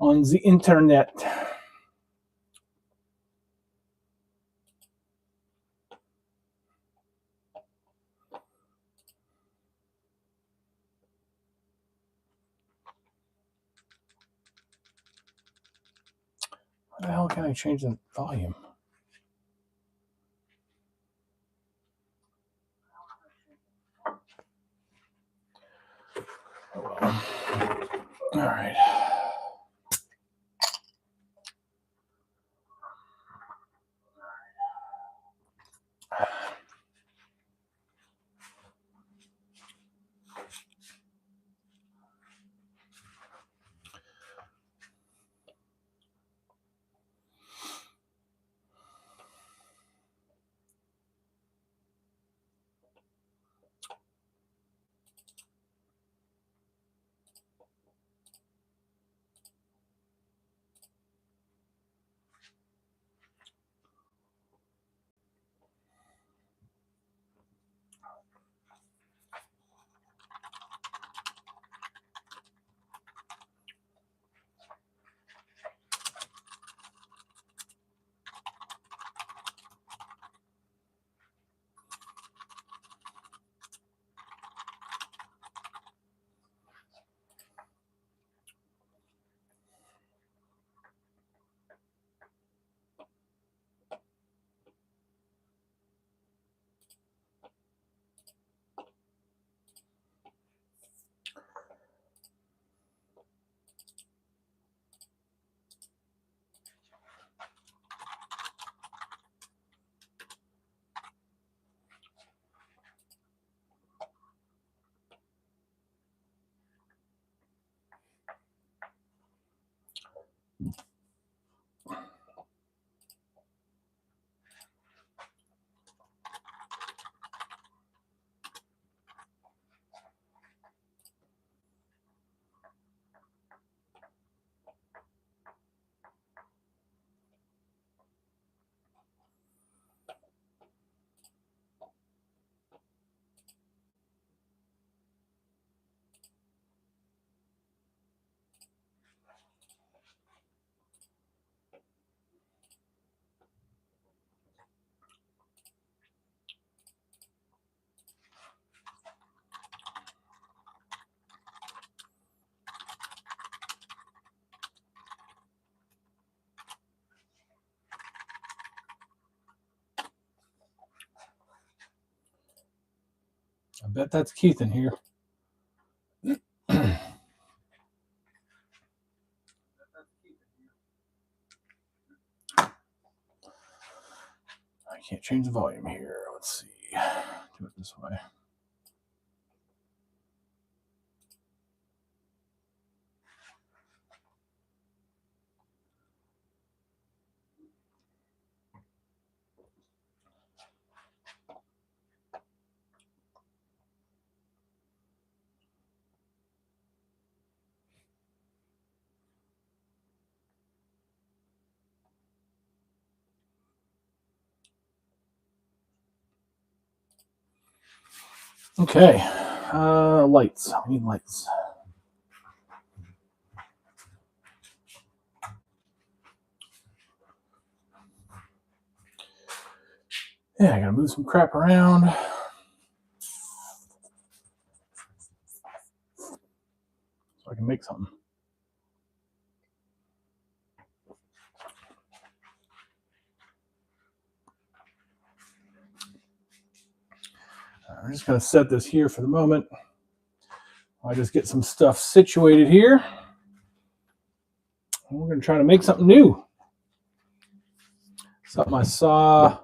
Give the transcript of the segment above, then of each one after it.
on the internet. How the hell can I change the volume? Oh, well. All right. I bet that's Keith in here. I can't change the volume here. Let's see. Do it this way. Okay. Lights. We need lights. Yeah, I gotta move some crap around. So I can make something. I'm just gonna set this here for the moment. I just get some stuff situated here. And we're gonna try to make something new. Something I saw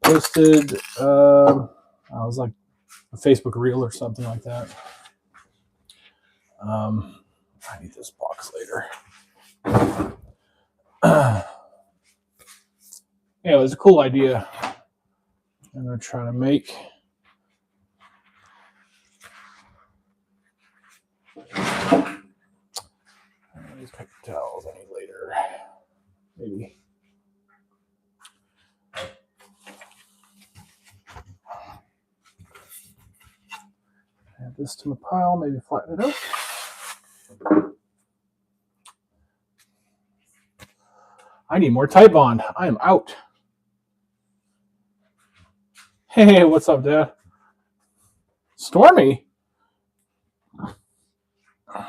posted. I was like a Facebook reel or something like that. I need this box later. Yeah, it was a cool idea. I'm gonna try to make. These paper towels I need later. Maybe. Add this to my pile, maybe flatten it out. I need more Titebond. I am out. Hey, what's up, Dad? Stormy?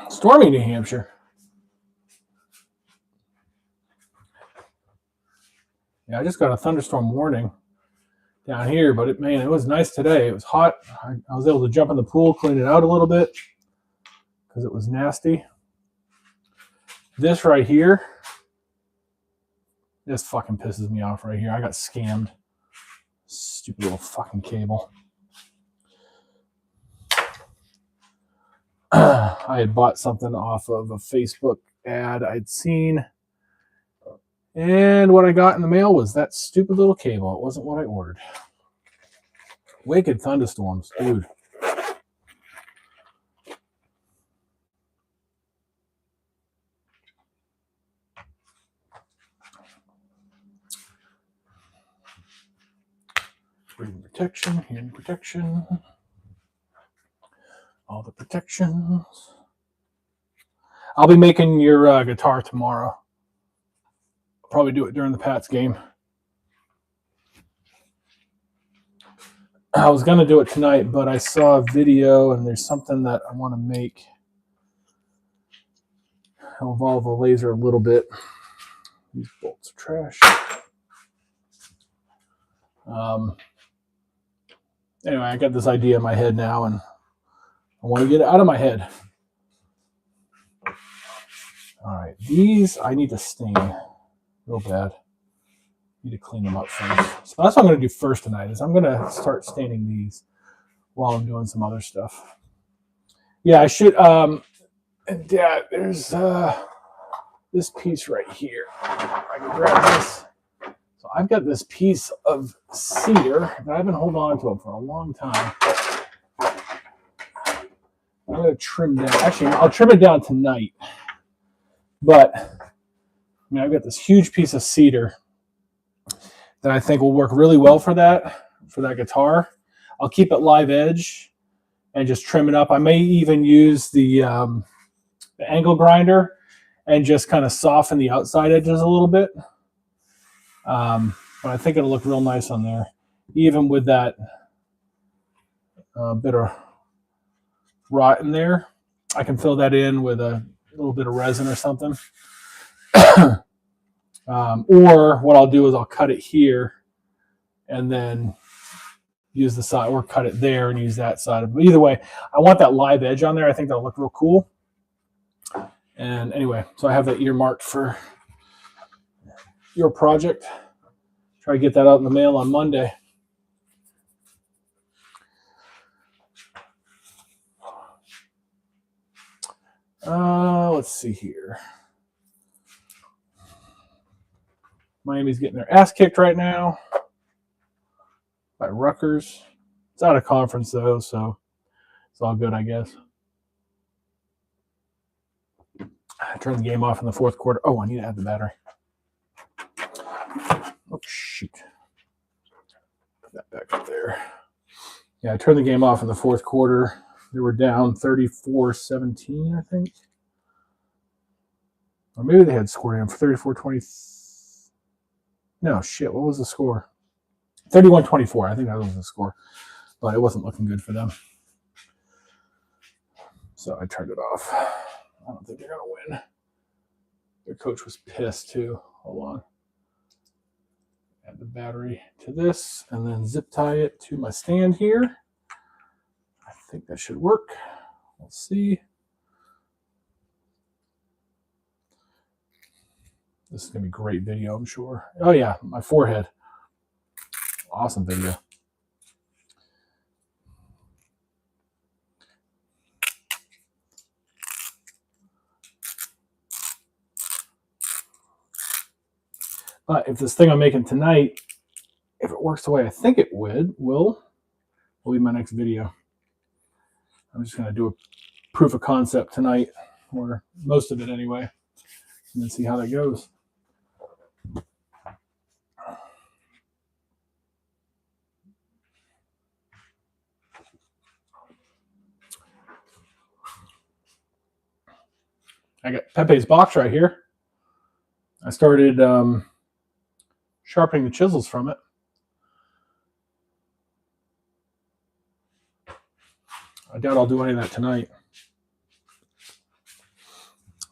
Stormy, New Hampshire. Yeah, I just got a thunderstorm warning down here, but it was nice today. It was hot. I was able to jump in the pool, clean it out a little bit because it was nasty. This right here, this fucking pisses me off right here. I got scammed. Stupid little fucking cable. I had bought something off of a Facebook ad I'd seen, and what I got in the mail was that stupid little cable. It wasn't what I ordered. Wicked thunderstorms, dude. Breathing protection, hearing protection. All the protections. I'll be making your guitar tomorrow. I'll probably do it during the Pats game. I was going to do it tonight, but I saw a video and there's something that I want to make. I'll evolve a laser a little bit. These bolts are trash. Anyway, I got this idea in my head now and I want to get it out of my head. All right, these I need to stain real bad. Need to clean them up first. So that's what I'm going to do first tonight. Is I'm going to start staining these while I'm doing some other stuff. Yeah, I should. Yeah, there's this piece right here. I can grab this. So I've got this piece of cedar that I've been holding on to for a long time. I'm going to trim down. Actually, I'll trim it down tonight. But I mean, I've got this huge piece of cedar that I think will work really well for that guitar. I'll keep it live edge and just trim it up. I may even use the angle grinder and just kind of soften the outside edges a little bit. But I think it'll look real nice on there, even with that bit of rot in there. I can fill that in with a little bit of resin or something. Or what I'll do is I'll cut it here and then use the side, or cut it there and use that side. But either way, I want that live edge on there. I think that'll look real cool. And anyway, so I have that earmarked for your project. Try to get that out in the mail on Monday. Let's see here. Miami's getting their ass kicked right now by Rutgers. It's out of conference though, so it's all good, I guess. I turned the game off in the fourth quarter. Oh, I need to add the battery. Oh, shoot. Put that back up there. Yeah, I turned the game off in the fourth quarter. They were down 34-17, I think. Or maybe they had scored in for 34-20. No, shit. What was the score? 31-24. I think that was the score. But it wasn't looking good for them. So I turned it off. I don't think they're going to win. Their coach was pissed too. Hold on. Add the battery to this and then zip tie it to my stand here. I think that should work. We'll see. This is going to be great video, I'm sure. Oh yeah, my forehead. Awesome video. But if this thing I'm making tonight, if it works the way I think it will be my next video. I'm just going to do a proof of concept tonight, or most of it anyway, and then see how that goes. I got Pepe's box right here. I started sharpening the chisels from it. I doubt I'll do any of that tonight.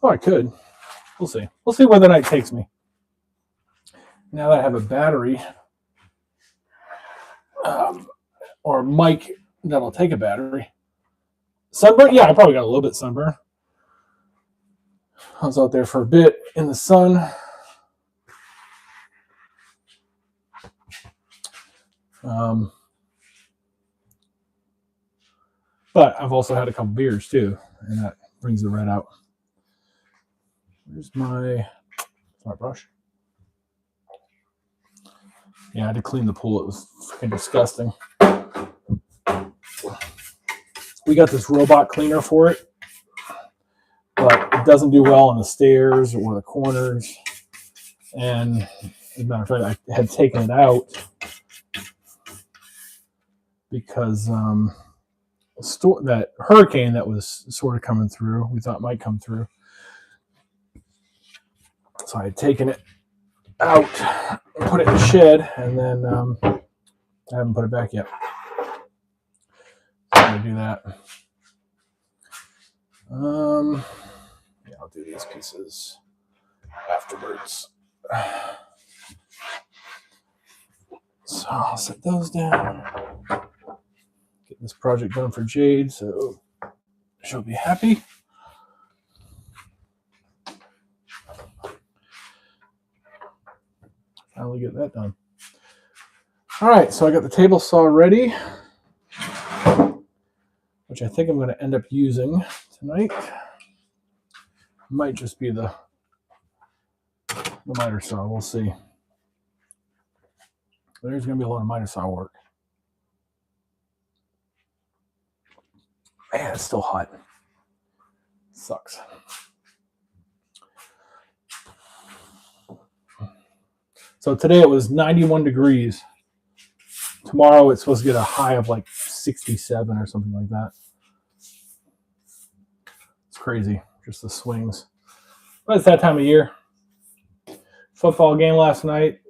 Oh, I could. We'll see. We'll see where the night takes me. Now that I have a battery, or mic that'll take a battery. Sunburn? Yeah, I probably got a little bit sunburn. I was out there for a bit in the sun. But I've also had a couple beers too, and that brings the red out. Where's my brush? Yeah, I had to clean the pool. It was freaking disgusting. We got this robot cleaner for it, but it doesn't do well on the stairs or the corners. And as a matter of fact, I had taken it out because that hurricane that was sort of coming through, we thought might come through. So I had taken it out and put it in the shed, and then I haven't put it back yet. So I'm going to do that. Yeah, I'll do these pieces afterwards. So I'll set those down. Get this project done for Jade, so she'll be happy. Finally get that done. All right, so I got the table saw ready, which I think I'm going to end up using tonight. Might just be the miter saw. We'll see. There's going to be a lot of miter saw work. Man, it's still hot. Sucks. So today it was 91 degrees. Tomorrow it's supposed to get a high of like 67 or something like that. It's crazy, just the swings. But it's that time of year. Football game last night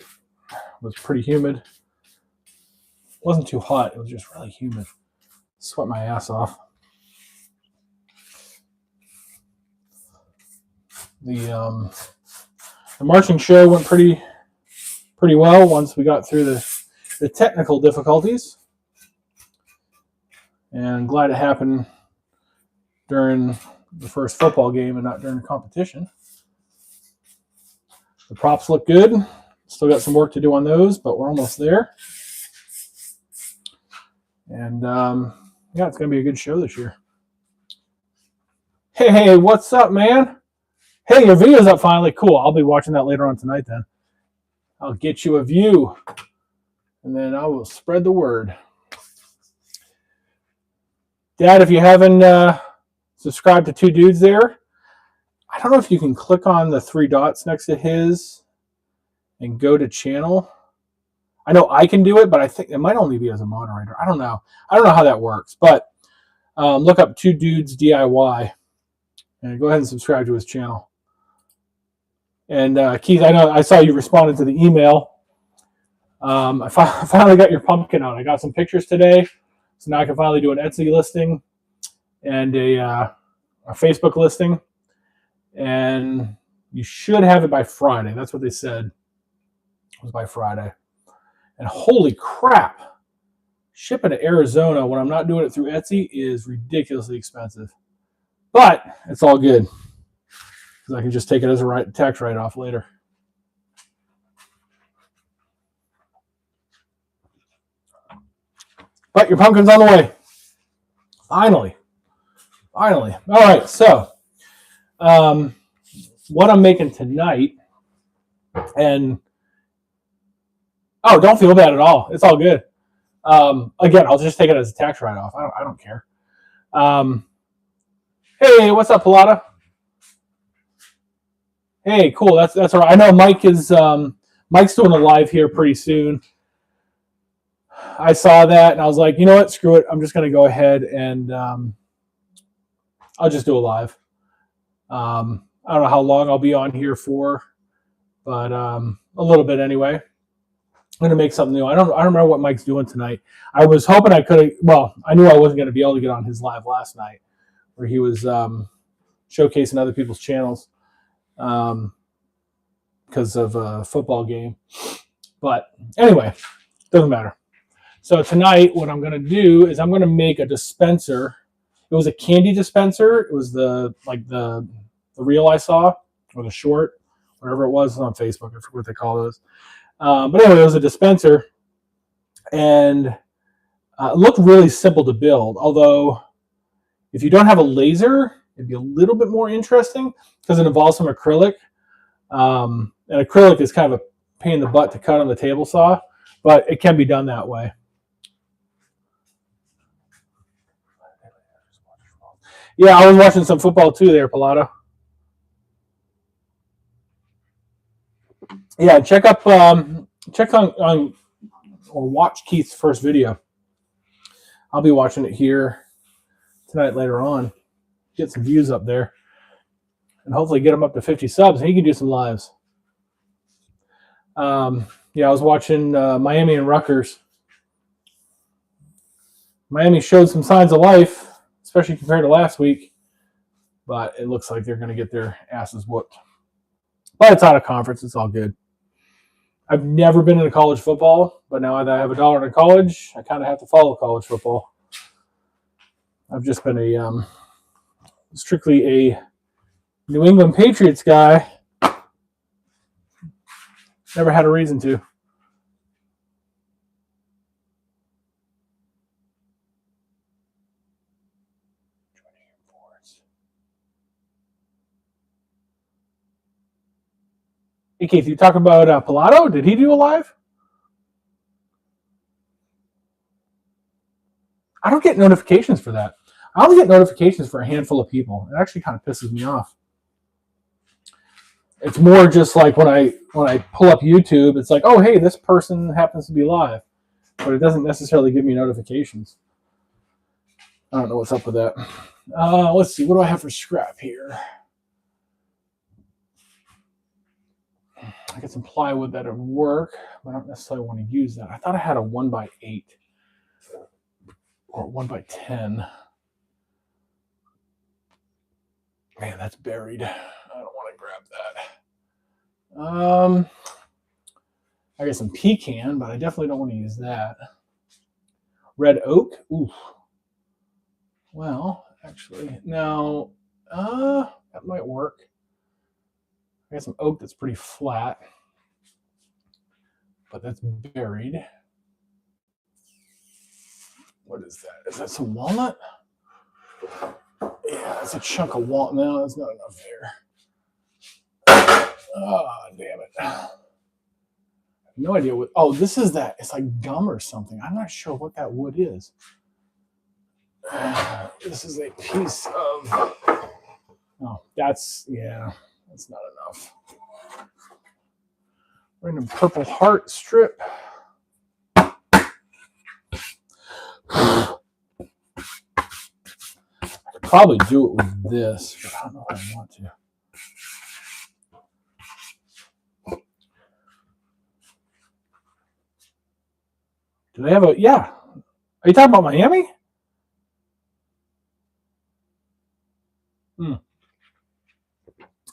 was pretty humid. It wasn't too hot, it was just really humid. Sweat my ass off. The marching show went pretty well once we got through the technical difficulties. And I'm glad it happened during the first football game and not during the competition. The props look good. Still got some work to do on those, but we're almost there. And yeah, it's going to be a good show this year. Hey, what's up, man? Hey, your video's up finally. Cool. I'll be watching that later on tonight then. I'll get you a view, and then I will spread the word. Dad, if you haven't subscribed to Two Dudes there, I don't know if you can click on the three dots next to his and go to channel. I know I can do it, but I think it might only be as a moderator. I don't know. I don't know how that works, but look up Two Dudes DIY and go ahead and subscribe to his channel. And Keith, I know I saw you responded to the email. I finally got your pumpkin out. I got some pictures today, so now I can finally do an Etsy listing and a Facebook listing. And you should have it by Friday. That's what they said. It was by Friday. And holy crap, shipping to Arizona when I'm not doing it through Etsy is ridiculously expensive. But it's all good, because I can just take it as a tax write-off later. But your pumpkin's on the way. Finally. All right, so what I'm making tonight, and don't feel bad at all. It's all good. Again, I'll just take it as a tax write-off. I don't care. Hey, what's up, Pilata? Hey, cool. That's all right. I know Mike is Mike's doing a live here pretty soon. I saw that and I was like, you know what? Screw it. I'm just going to go ahead and I'll just do a live. I don't know how long I'll be on here for, but a little bit anyway. going to make something new. I don't remember what Mike's doing tonight. I was hoping I could have. Well, I knew I wasn't going to be able to get on his live last night, where he was showcasing other people's channels because of a football game. But anyway, doesn't matter. So tonight, what I'm going to do is I'm going to make a dispenser. It was a candy dispenser. It was the reel I saw, or the short, whatever it was on Facebook. I forget what they call those. But anyway, it was a dispenser, and it looked really simple to build. Although, if you don't have a laser, it'd be a little bit more interesting because it involves some acrylic. And acrylic is kind of a pain in the butt to cut on the table saw, but it can be done that way. Yeah, I was watching some football too there, Pilato. Yeah, check on or watch Keith's first video. I'll be watching it here tonight later on. Get some views up there. And hopefully get him up to 50 subs and he can do some lives. Yeah, I was watching Miami and Rutgers. Miami showed some signs of life, especially compared to last week. But it looks like they're going to get their asses whooped. But it's out of conference. It's all good. I've never been into college football, but now that I have $1 in college, I kind of have to follow college football. I've just been a strictly a New England Patriots guy. Never had a reason to. Hey, Keith, you talking about Pilato? Did he do a live? I don't get notifications for that. I only get notifications for a handful of people. It actually kind of pisses me off. It's more just like when I pull up YouTube, it's like, oh, hey, this person happens to be live. But it doesn't necessarily give me notifications. I don't know what's up with that. Let's see. What do I have for scrap here? I got some plywood that'll work, but I don't necessarily want to use that. I thought I had a 1x8 or 1x10. Man, that's buried. I don't want to grab that. I got some pecan, but I definitely don't want to use that. Red oak. Ooh. Well, actually, no. That might work. I got some oak that's pretty flat, but that's buried. What is that? Is that some walnut? Yeah, that's a chunk of walnut. No, that's not enough there. Oh, damn it. I have no idea what. Oh, this is that. It's like gum or something. I'm not sure what that wood is. This is a piece of. Oh, that's, yeah, that's not enough. Random purple heart strip. I could probably do it with this, but I don't know if I want to. Do they have a, yeah. Are you talking about Miami?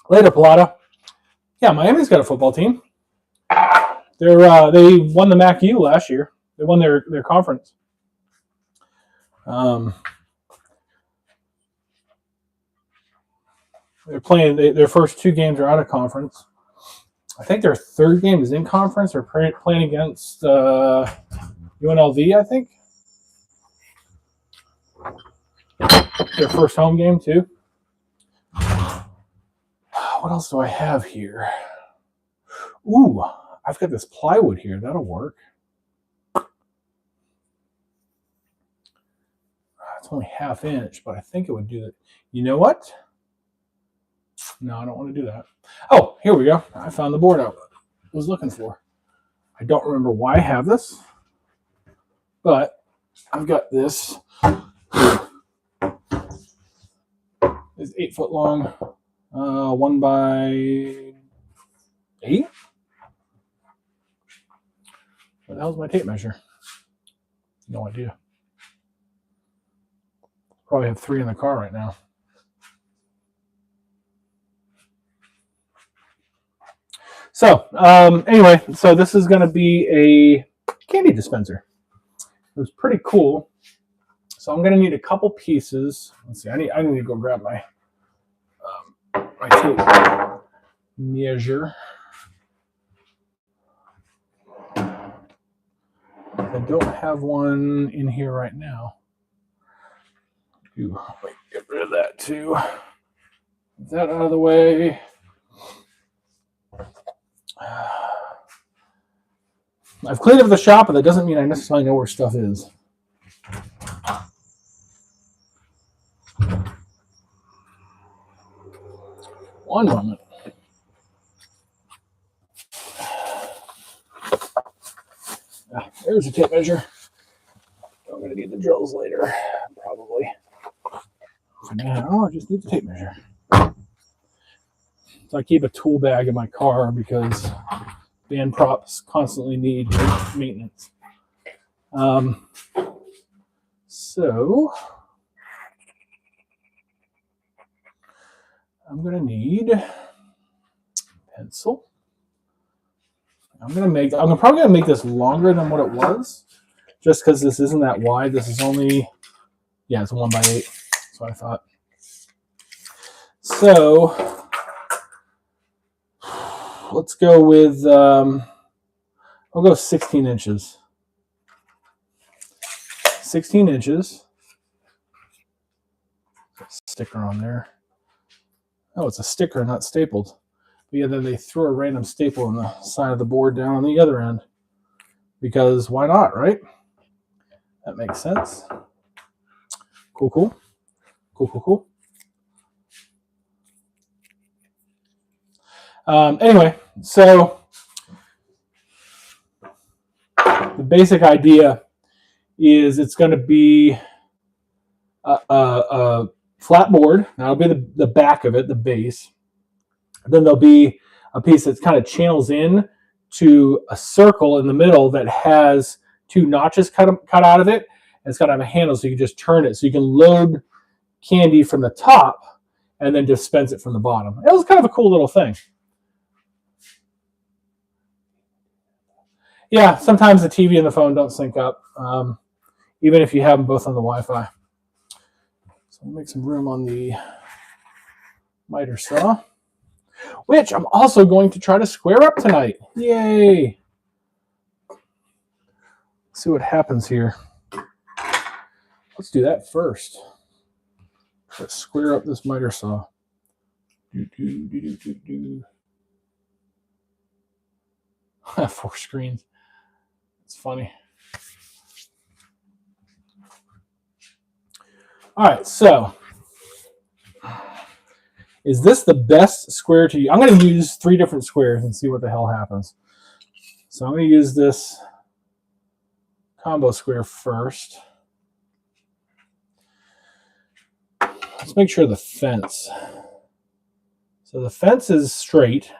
Later, Pilata. Yeah, Miami's got a football team. They won the MAC-U last year. They won their conference. They're playing their first two games are out of conference. I think their third game is in conference. They're playing against UNLV, I think. Their first home game, too. What else do I have here? Ooh, I've got this plywood here. That'll work. It's only 1/2 inch, but I think it would do that. You know what? No, I don't want to do that. Oh, here we go. I found the board I was looking for. I don't remember why I have this, but I've got this. It's 8 foot long, 1x8. Where the hell's my tape measure? No idea. Probably have 3 in the car right now. So anyway, so this is going to be a candy dispenser. It was pretty cool. So I'm going to need a couple pieces. Let's see. I need to go grab my tape measure. I don't have one in here right now. Wait, get rid of that too. Get that out of the way. I've cleaned up the shop, but that doesn't mean I necessarily know where stuff is. One moment. There's a tape measure. I'm going to need the drills later, probably. For now, I just need the tape measure. So I keep a tool bag in my car because band props constantly need maintenance. So I'm going to need pencil. I'm probably going to make this longer than what it was, just because this isn't that wide. This is only, it's a 1x8. That's what I thought. So let's go with, I'll go 16 inches. 16 inches. Sticker on there. Oh, it's a sticker, not stapled. But yeah, then they threw a random staple on the side of the board down on the other end. Because why not, right? That makes sense. Cool. Anyway, so the basic idea is it's going to be a flat board. That'll be the back of it, the base. Then there'll be a piece that kind of channels in to a circle in the middle that has 2 notches cut out of it. And it's got to have a handle so you can just turn it. So you can load candy from the top and then dispense it from the bottom. It was kind of a cool little thing. Yeah, sometimes the TV and the phone don't sync up, even if you have them both on the Wi-Fi. So we'll make some room on the miter saw, which I'm also going to try to square up tonight. Yay! Let's see what happens here. Let's do that first. Let's square up this miter saw. 4 screens. It's funny. All right, so is this the best square to use? I'm going to use 3 different squares and see what the hell happens. So I'm going to use this combo square first. Let's make sure the fence. So the fence is straight,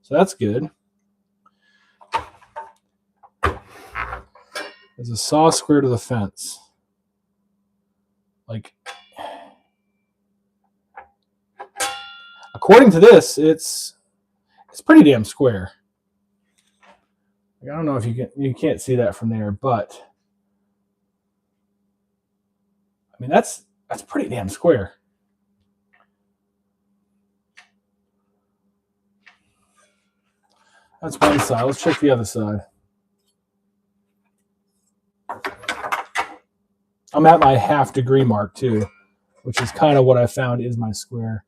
so that's good. There's a saw square to the fence. Like, according to this, it's pretty damn square. Like, I don't know if you can't see that from there, but I mean that's pretty damn square. That's one side. Let's check the other side. I'm at my ½ degree mark too, which is kind of what I found is my square.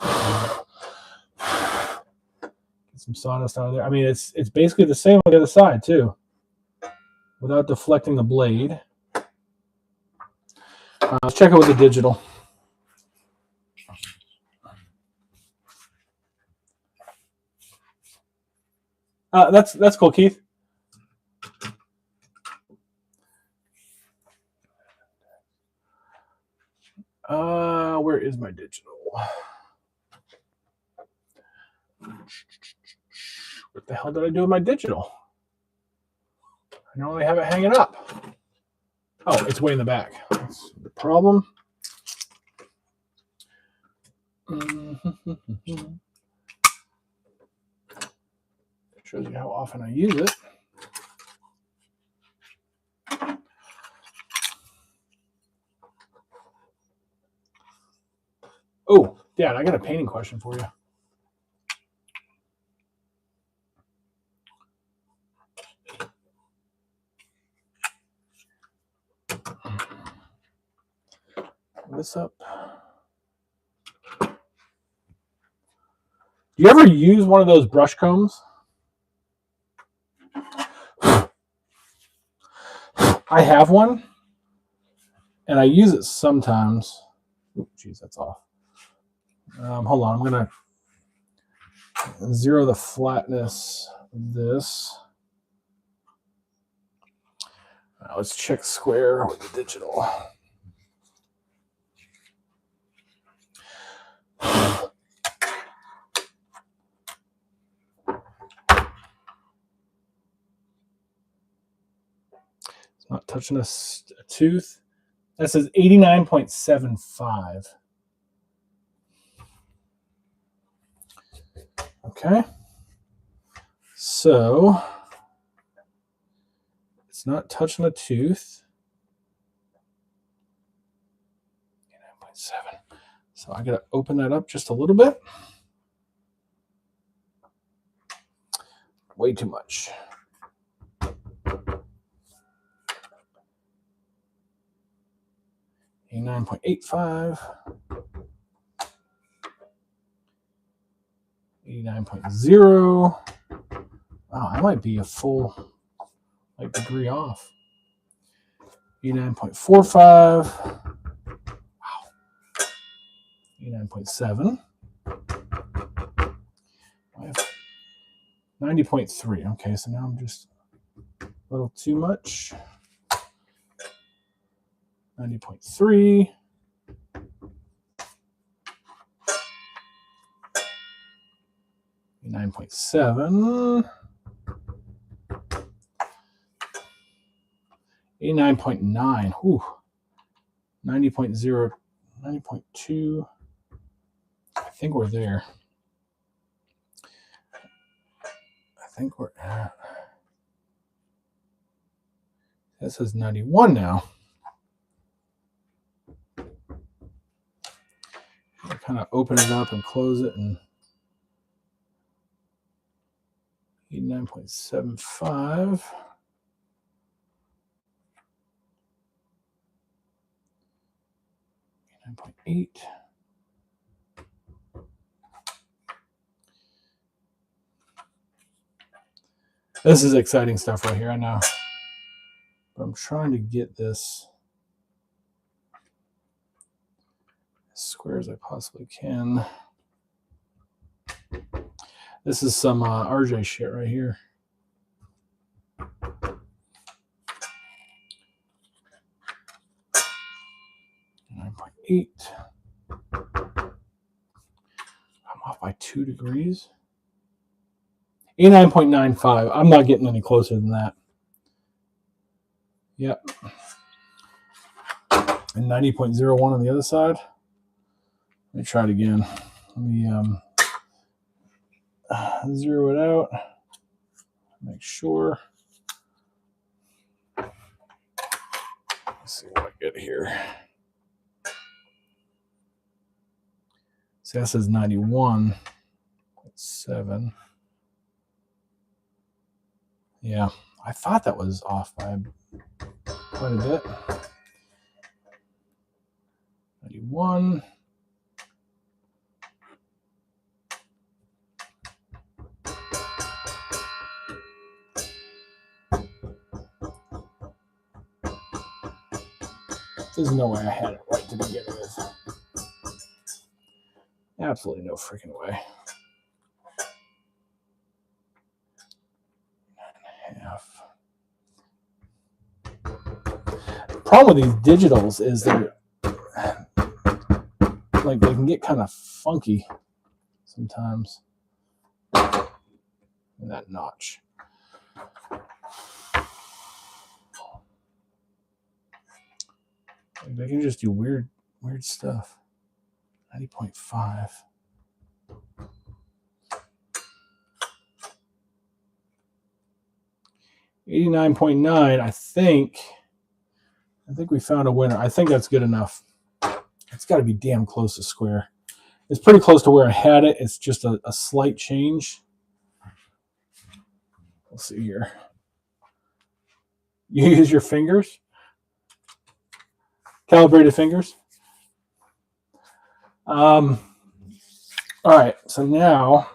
Get some sawdust out of there. I mean, it's basically the same on the other side too, without deflecting the blade. Let's check it with the digital. That's cool, Keith. Where is my digital? What the hell did I do with my digital? normally have it hanging up. Oh, it's way in the back. That's the problem. Shows you how often I use it. Oh, Dad, I got a painting question for you. This up. Do you ever use one of those brush combs? I have one, and I use it sometimes. Oh, geez, that's off. Hold on, I'm gonna zero the flatness of this. Let's check square with the digital. It's not touching a tooth. That says 89.75. Okay. So it's not touching a tooth. 89.7. So I gotta open that up just a little bit. Way too much. A 9.85. 89.0. Wow, I might be a full degree off. 89.45. Wow. 89.7. I have 90.3. Okay, so now I'm just a little too much. 90.3. 89.7. 89.9. Ooh. 90.0. 90.2. I think we're there. I think we're at. This is 91 now. I kind of open it up and close it, and 89.75. 89.8. This is exciting stuff right here, I know. But I'm trying to get this as square as I possibly can. This is some RJ shit right here. 9.8. I'm off by 2 degrees. 89.95. I'm not getting any closer than that. Yep. And 90.01 on the other side. Let me try it again. Let me zero it out. Make sure. Let's see what I get here. See, that says 91.7. Yeah, I thought that was off by quite a bit. 91. There's no way I had it right to begin with. Absolutely no freaking way. 9.5. The problem with these digitals is they're like they can get kind of funky sometimes. And that notch. They can just do weird stuff. 90.5. 89.9. I think we found a winner. I think that's good enough. It's got to be damn close to square. It's pretty close to where I had it. It's just a slight change. Let's see here. You use your fingers? Calibrated fingers? All right, so now,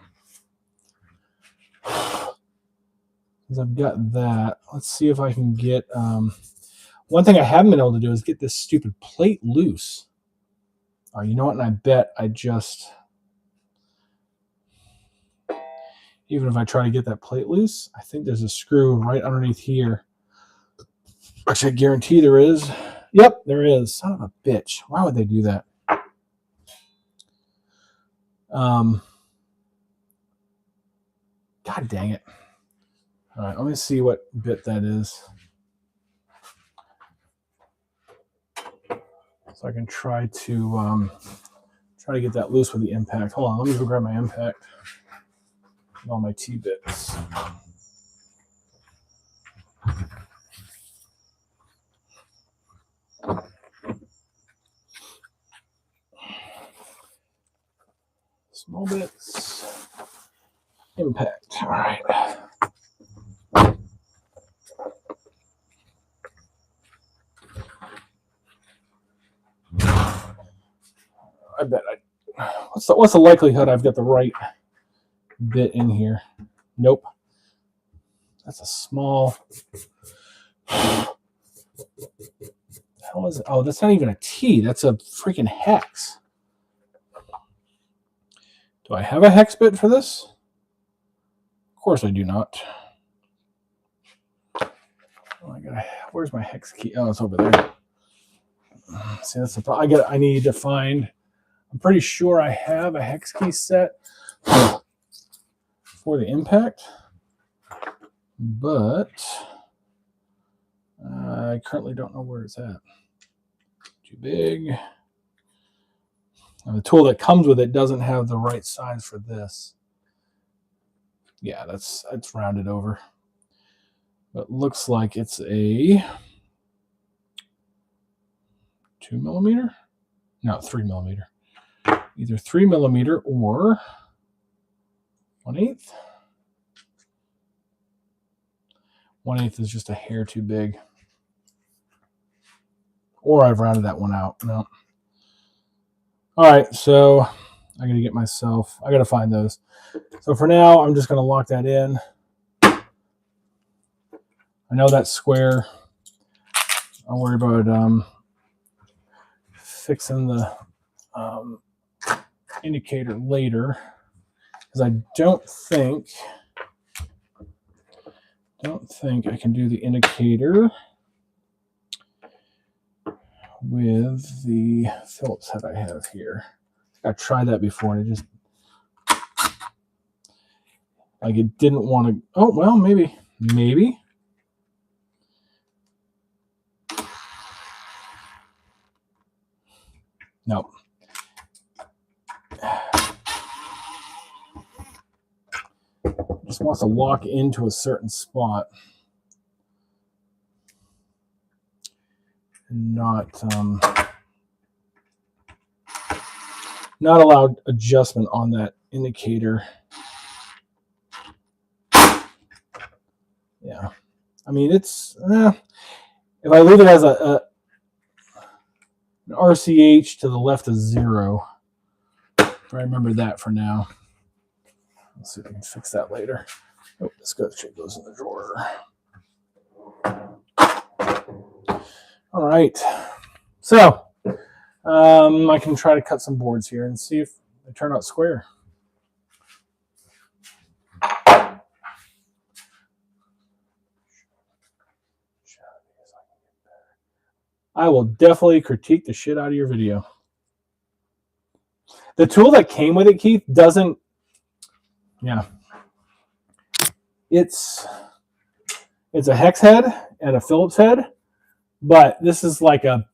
as I've got that, let's see if I can get, one thing I haven't been able to do is get this stupid plate loose. Oh, you know what, and I bet I just, even if I try to get that plate loose, I think there's a screw right underneath here. Actually, I guarantee there is. Yep, there is. Son of a bitch. Why would they do that? God dang it. All right, let me see what bit that is. So I can try to get that loose with the impact. Hold on, let me go grab my impact and all my T-bits. Small bits. Impact. All right. I bet what's the likelihood I've got the right bit in here? Nope. That's a small. How is it? Oh, that's not even a T. That's a freaking hex. Do I have a hex bit for this? Of course I do not. Oh, where's my hex key? Oh, it's over there. See, that's the problem. I need to find. I'm pretty sure I have a hex key set for the impact, but I currently don't know where it's at. Too big. And the tool that comes with it doesn't have the right size for this. Yeah, it's rounded over. But looks like it's a 2 millimeter? No, 3 millimeter. Either 3 millimeter or 1/8. 1/8 is just a hair too big. Or I've rounded that one out. No. All right, so I got to get myself, I got to find those. So for now, I'm just going to lock that in. I know that's square. I'll worry about fixing the indicator later, because I don't think I can do the indicator with the Phillips head I have here. I tried that before and it just, like, it didn't want to. Oh, well, maybe. No. Just wants to lock into a certain spot and not allow adjustment on that indicator. Yeah, I mean, it's if I leave it as an RCH to the left of 0, I remember that for now. Let's see if I can fix that later. Oh, this shit goes in the drawer. All right, so I can try to cut some boards here and see if they turn out square. I will definitely critique the shit out of your video. The tool that came with it, Keith, doesn't. Yeah. It's a hex head and a Phillips head, but this is like a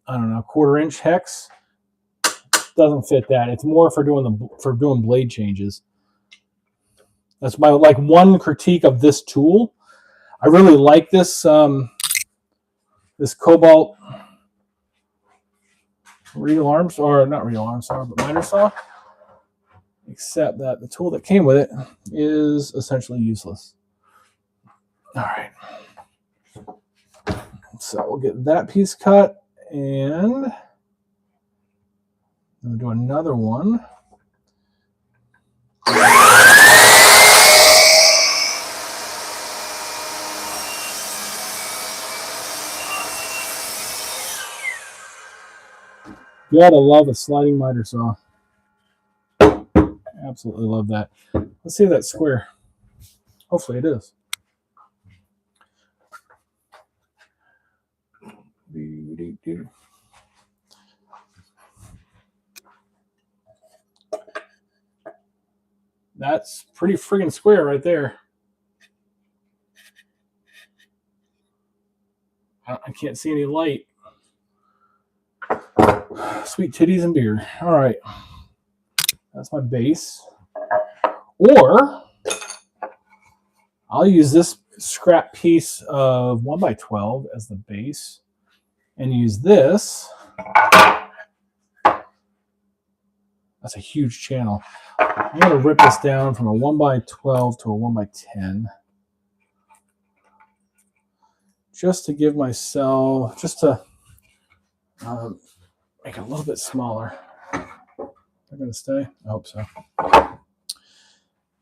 I don't know, 1/4 inch hex. Doesn't fit that. It's more for doing blade changes. That's my like one critique of this tool. I really like this this Cobalt real arms, or not real arm saw, but miter saw. Except that the tool that came with it is essentially useless. All right. So we'll get that piece cut, and we'll do another one. Gotta love a sliding miter saw. Absolutely love that. Let's see if that's square. Hopefully it is. That's pretty friggin' square right there. I can't see any light. Sweet titties and beer. All right. That's my base. Or I'll use this scrap piece of 1x12 as the base and use this. That's a huge channel. I'm going to rip this down from a 1x12 to a 1x10. Just to give myself, just to make it a little bit smaller. They're going to stay? I hope so.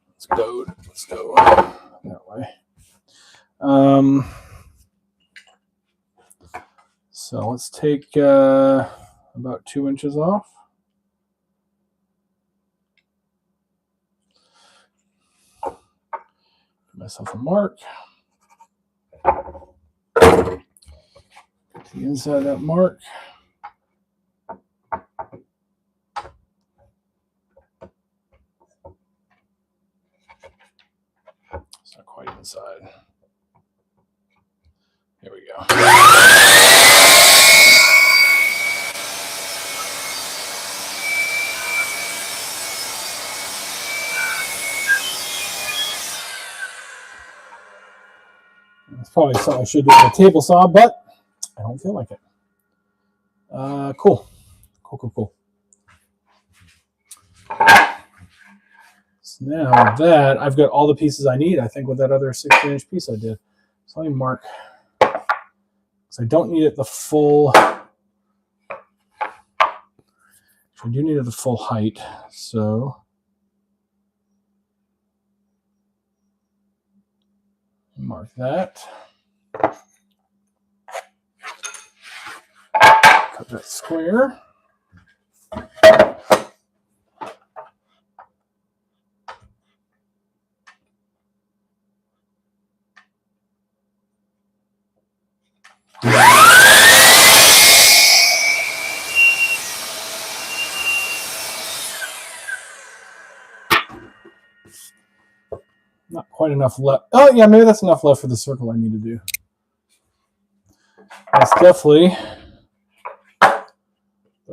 Let's go that way. So let's take about 2 inches off. Give myself a mark. Get the inside of that mark. It's not quite inside. Here we go. That's probably something I should do with a table saw, but I don't feel like it. Cool. So now with that, I've got all the pieces I need, I think, with that other 16-inch piece I did. So let me mark. So I don't need it the full. I do need it the full height. So mark that. Cut that square. Not quite enough left. Oh, yeah, maybe that's enough left for the circle I need to do. That's definitely the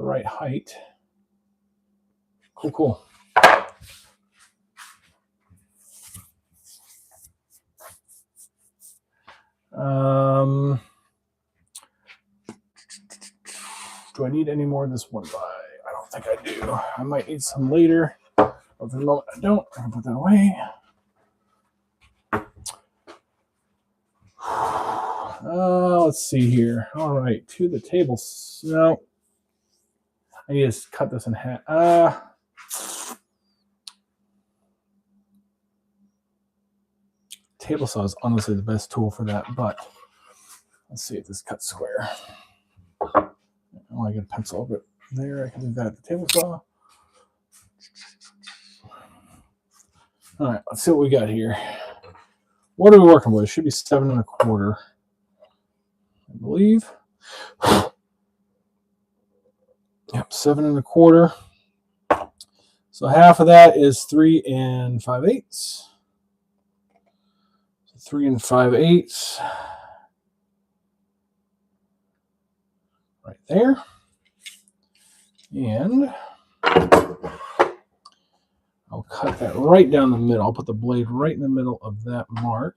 right height. Cool. Do I need any more of this 1x? I don't think I do. I might need some later. But for the moment, I don't. I'm gonna put that away. Let's see here. All right, to the table. No, I need to cut this in half. Table saw is honestly the best tool for that, but let's see if this cuts square. Oh, I get a pencil over it there. I can do that at the table saw. All right, let's see what we got here. What are we working with? It should be 7 1/4, I believe. Yep, 7 1/4. So half of that is 3 5/8. So 3 5/8. right there. And I'll cut that right down the middle. I'll put the blade right in the middle of that mark.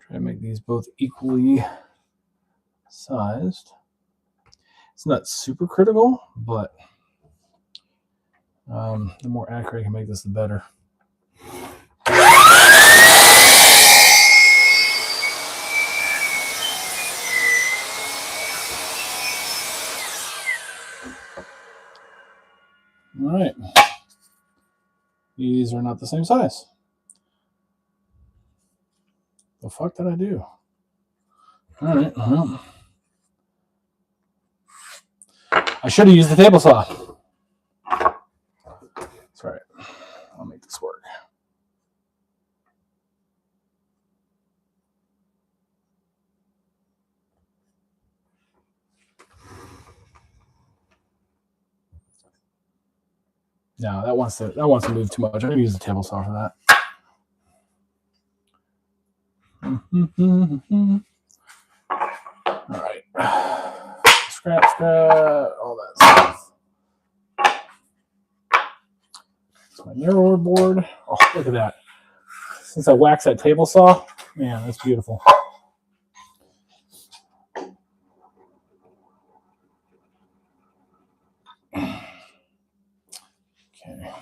Try to make these both equally sized. It's not super critical, but the more accurate I can make this, the better. All right. These are not the same size. The fuck did I do? All right. Well, I should have used the table saw. That's right. I'll make this work. No, that wants to move too much. I'm gonna use the table saw for that. All right. Scrap, all that stuff. It's my narrower board. Oh, look at that. Since I waxed that table saw, man, that's beautiful. Okay.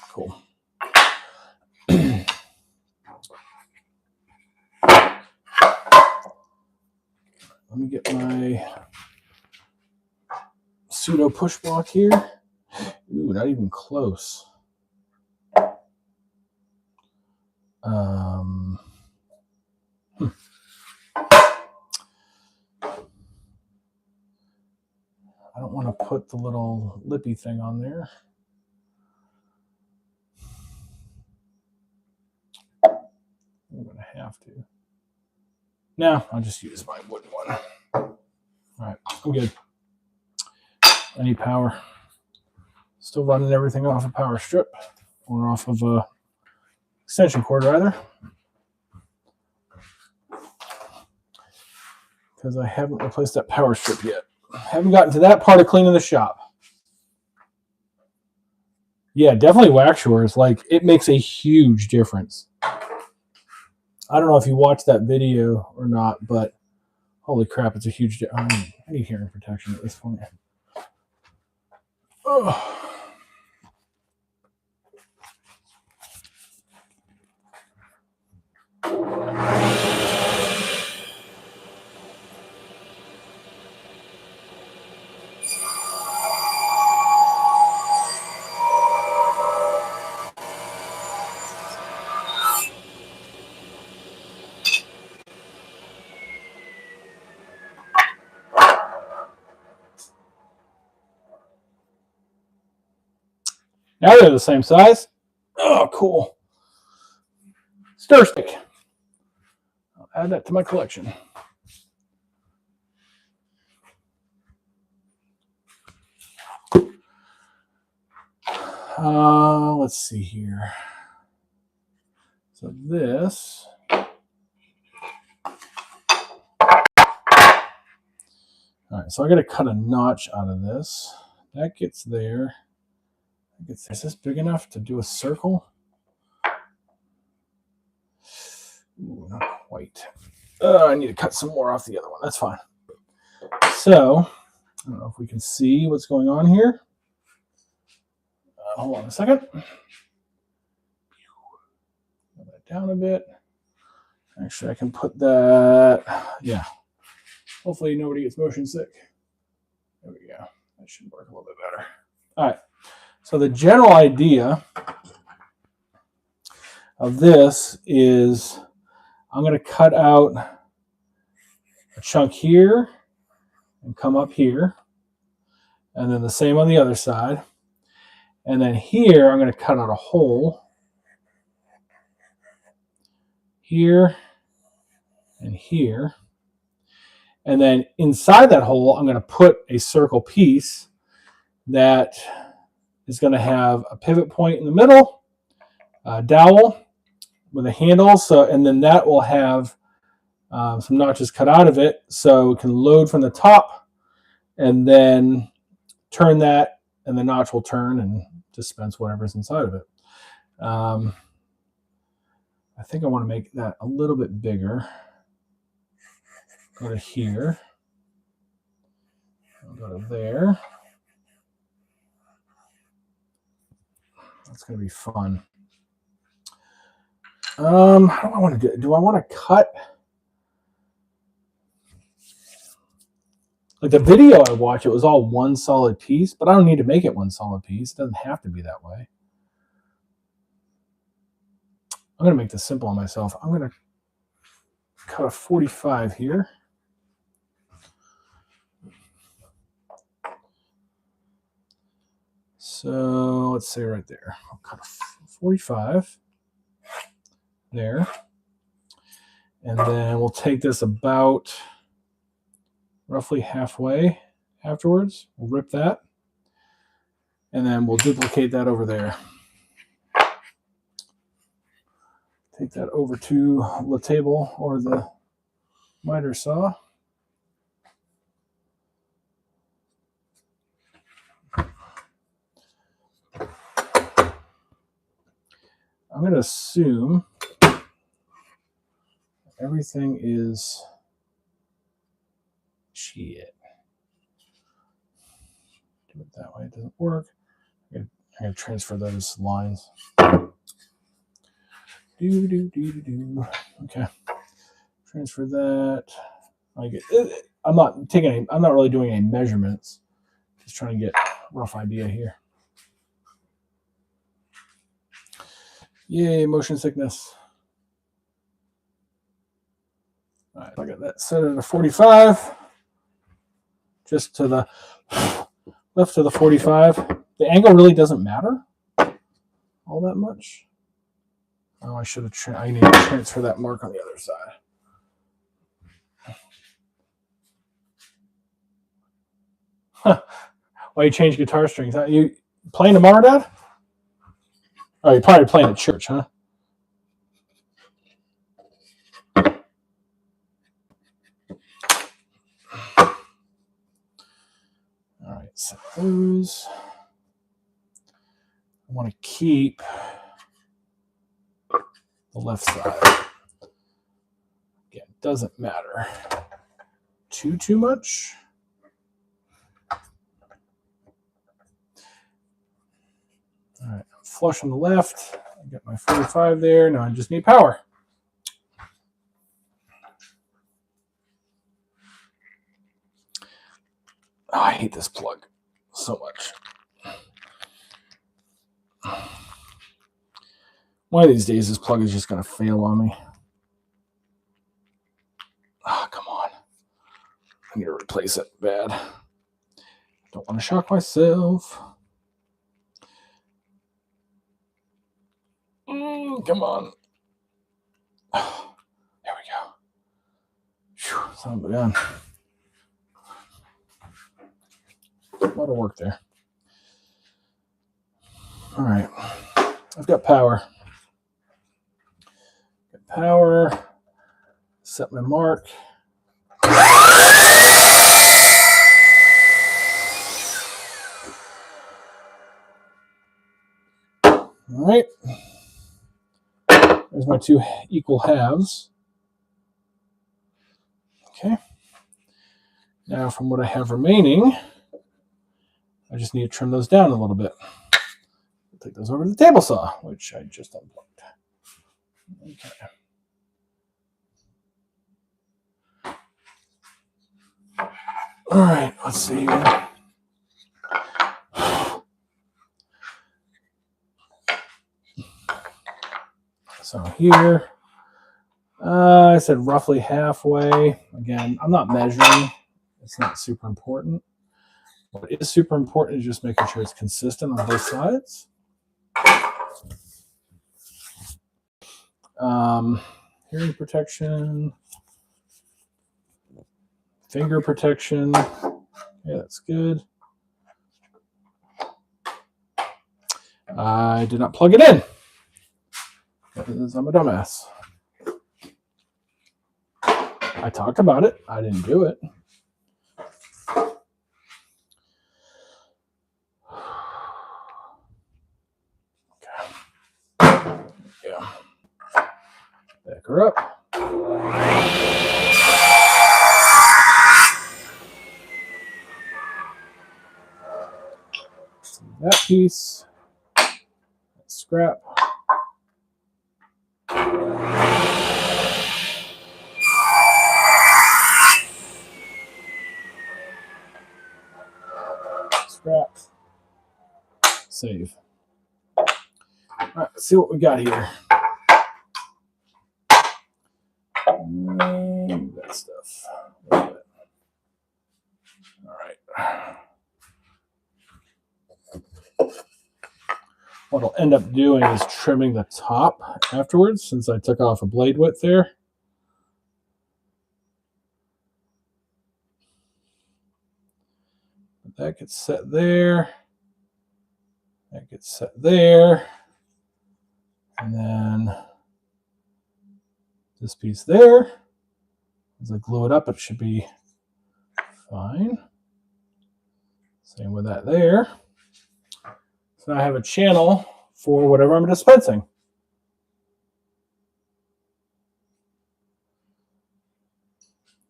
Cool. Let me get my pseudo push block here. Ooh, not even close. I don't want to put the little lippy thing on there. I'm going to have to. No, I'll just use my wooden one. All right, I'm good. I need power. Still running everything off a power strip or off of a extension cord rather. Because I haven't replaced that power strip yet. Haven't gotten to that part of cleaning the shop. Yeah, definitely wax yours. Like, it makes a huge difference. I don't know if you watched that video or not, but holy crap, it's a huge difference. I need hearing protection at this point. Oh. Now they're the same size. Oh, cool. Stir stick. I'll add that to my collection. Let's see here. So this. All right, so I got to cut a notch out of this. That gets there. Is this big enough to do a circle? Ooh, not quite. I need to cut some more off the other one. That's fine. So, I don't know if we can see what's going on here. Hold on a second. Put that down a bit. Actually, I can put that. Yeah. Hopefully nobody gets motion sick. There we go. That should work a little bit better. All right. So the general idea of this is I'm going to cut out a chunk here and come up here. And then the same on the other side. And then here, I'm going to cut out a hole here and here. And then inside that hole, I'm going to put a circle piece that is going to have a pivot point in the middle, a dowel, with a handle. So, and then that will have some notches cut out of it, so it can load from the top, and then turn that, and the notch will turn and dispense whatever's inside of it. I think I want to make that a little bit bigger. Go to here. I'll go to there. That's going to be fun. How do I want to do it? Do I want to cut? Like the video I watched, it was all one solid piece, but I don't need to make it one solid piece. It doesn't have to be that way. I'm going to make this simple on myself. I'm going to cut a 45 here. So let's say right there. I'll cut a 45 there. And then we'll take this about roughly halfway afterwards. We'll rip that. And then we'll duplicate that over there. Take that over to the table or the miter saw. I'm going to assume everything is shit. Do it that way. It doesn't work. I'm going to transfer those lines. Okay. Transfer that. I'm not really doing any measurements. Just trying to get a rough idea here. Yay, motion sickness. All right, I got that set at a 45. Just to the left of the 45. The angle really doesn't matter all that much. Oh, I need to transfer that mark on the other side. Huh. Why you change guitar strings? Huh? You playing tomorrow, Dad? Oh, you're probably playing at church, huh? All right, set those. I want to keep the left side. Again, doesn't matter too much. All right, I'm flush on the left. I got my 45 there. Now I just need power. Oh, I hate this plug so much. One of these days, this plug is just going to fail on me. Oh, come on. I need to replace it bad. Don't want to shock myself. Come on. Oh, there we go. Whew, son of a gun. A lot of work there. All right. I've got power. Power. Set my mark. All right. There's my two equal halves. Okay. Now from what I have remaining, I just need to trim those down a little bit. I'll take those over to the table saw, which I just unplugged. Okay. All right, let's see here. So here, I said roughly halfway. Again, I'm not measuring. It's not super important. What is super important is just making sure it's consistent on both sides. Hearing protection. Finger protection. Yeah, that's good. I did not plug it in. because I'm a dumbass. I talked about it. I didn't do it. Okay. Yeah. Back her up. That piece. That scrap. Scrap. Save. All right, let's see what we got here. That stuff. All right. What I'll end up doing is trimming the top afterwards, since I took off a blade width there. That gets set there. That gets set there. And then this piece there. As I glue it up, it should be fine. Same with that there. So now I have a channel for whatever I'm dispensing.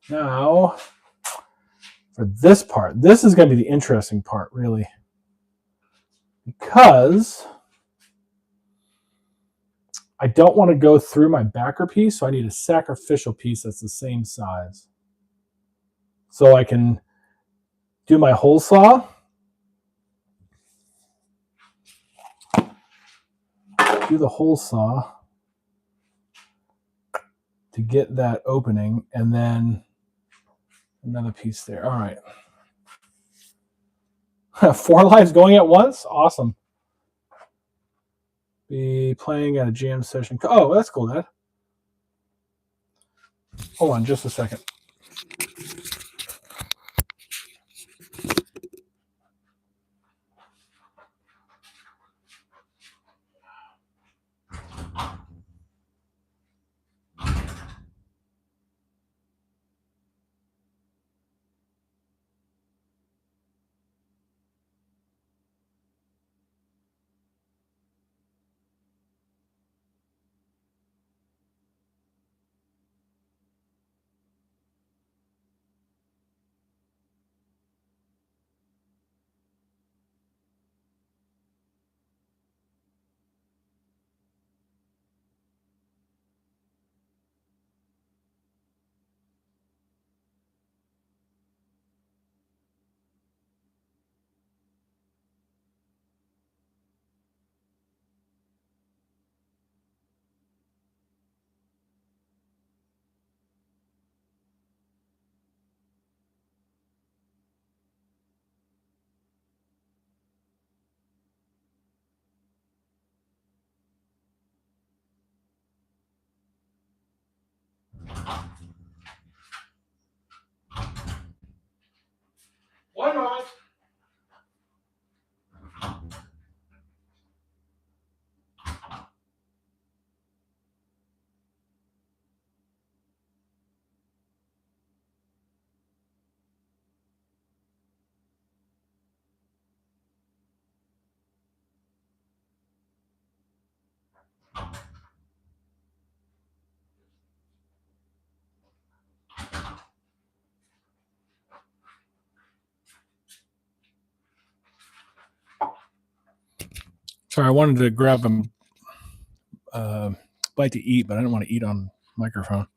Now, for this part, this is going to be the interesting part, really. Because I don't want to go through my backer piece, so I need a sacrificial piece that's the same size. So I can do my hole saw. Do the hole saw to get that opening, and then another piece there. All right. 4 lives going at once? Awesome. Be playing at a jam session. Oh, that's cool, Dad. Hold on just a second. One moment. Sorry, I wanted to grab a bite to eat, but I didn't want to eat on microphone.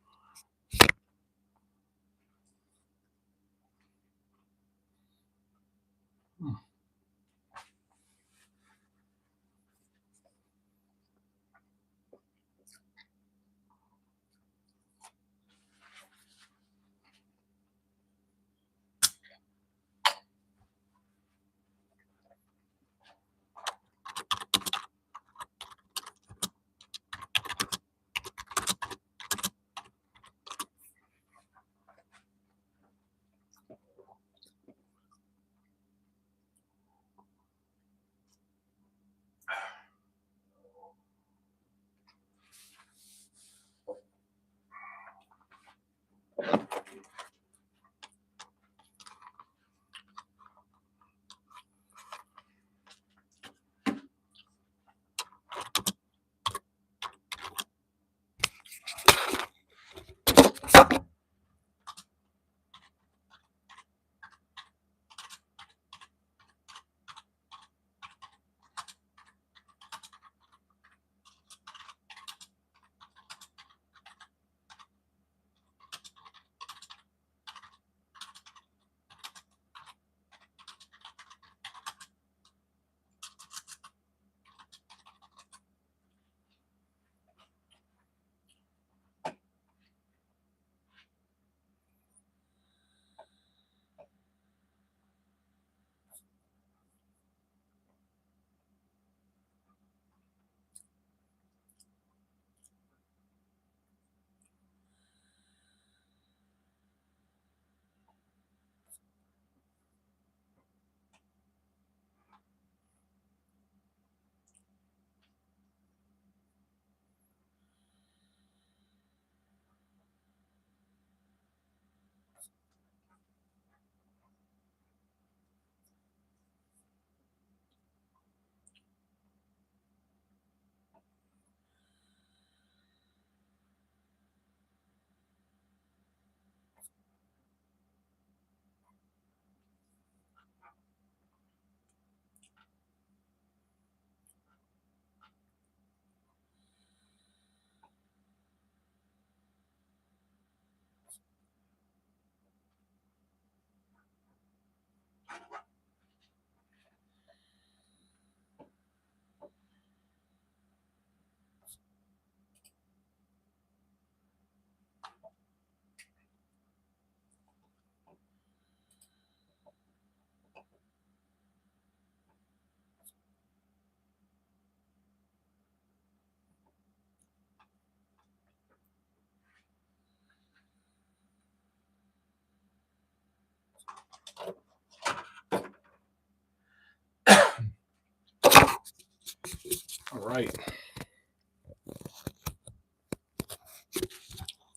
right.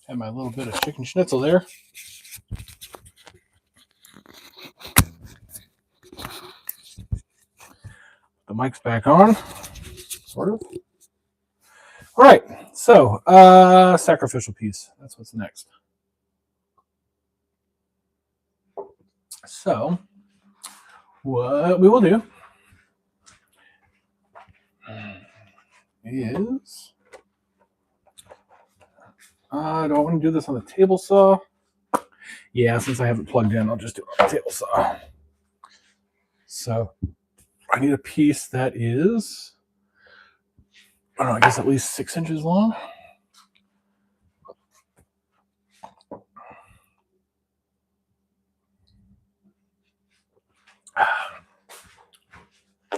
And my little bit of chicken schnitzel there. The mic's back on, sort of. All right, so sacrificial piece. That's what's next. So what we will do is, do I want to do this on the table saw? Yeah, since I have it plugged in, I'll just do it on the table saw. So I need a piece that is, I don't know, I guess at least 6 inches long.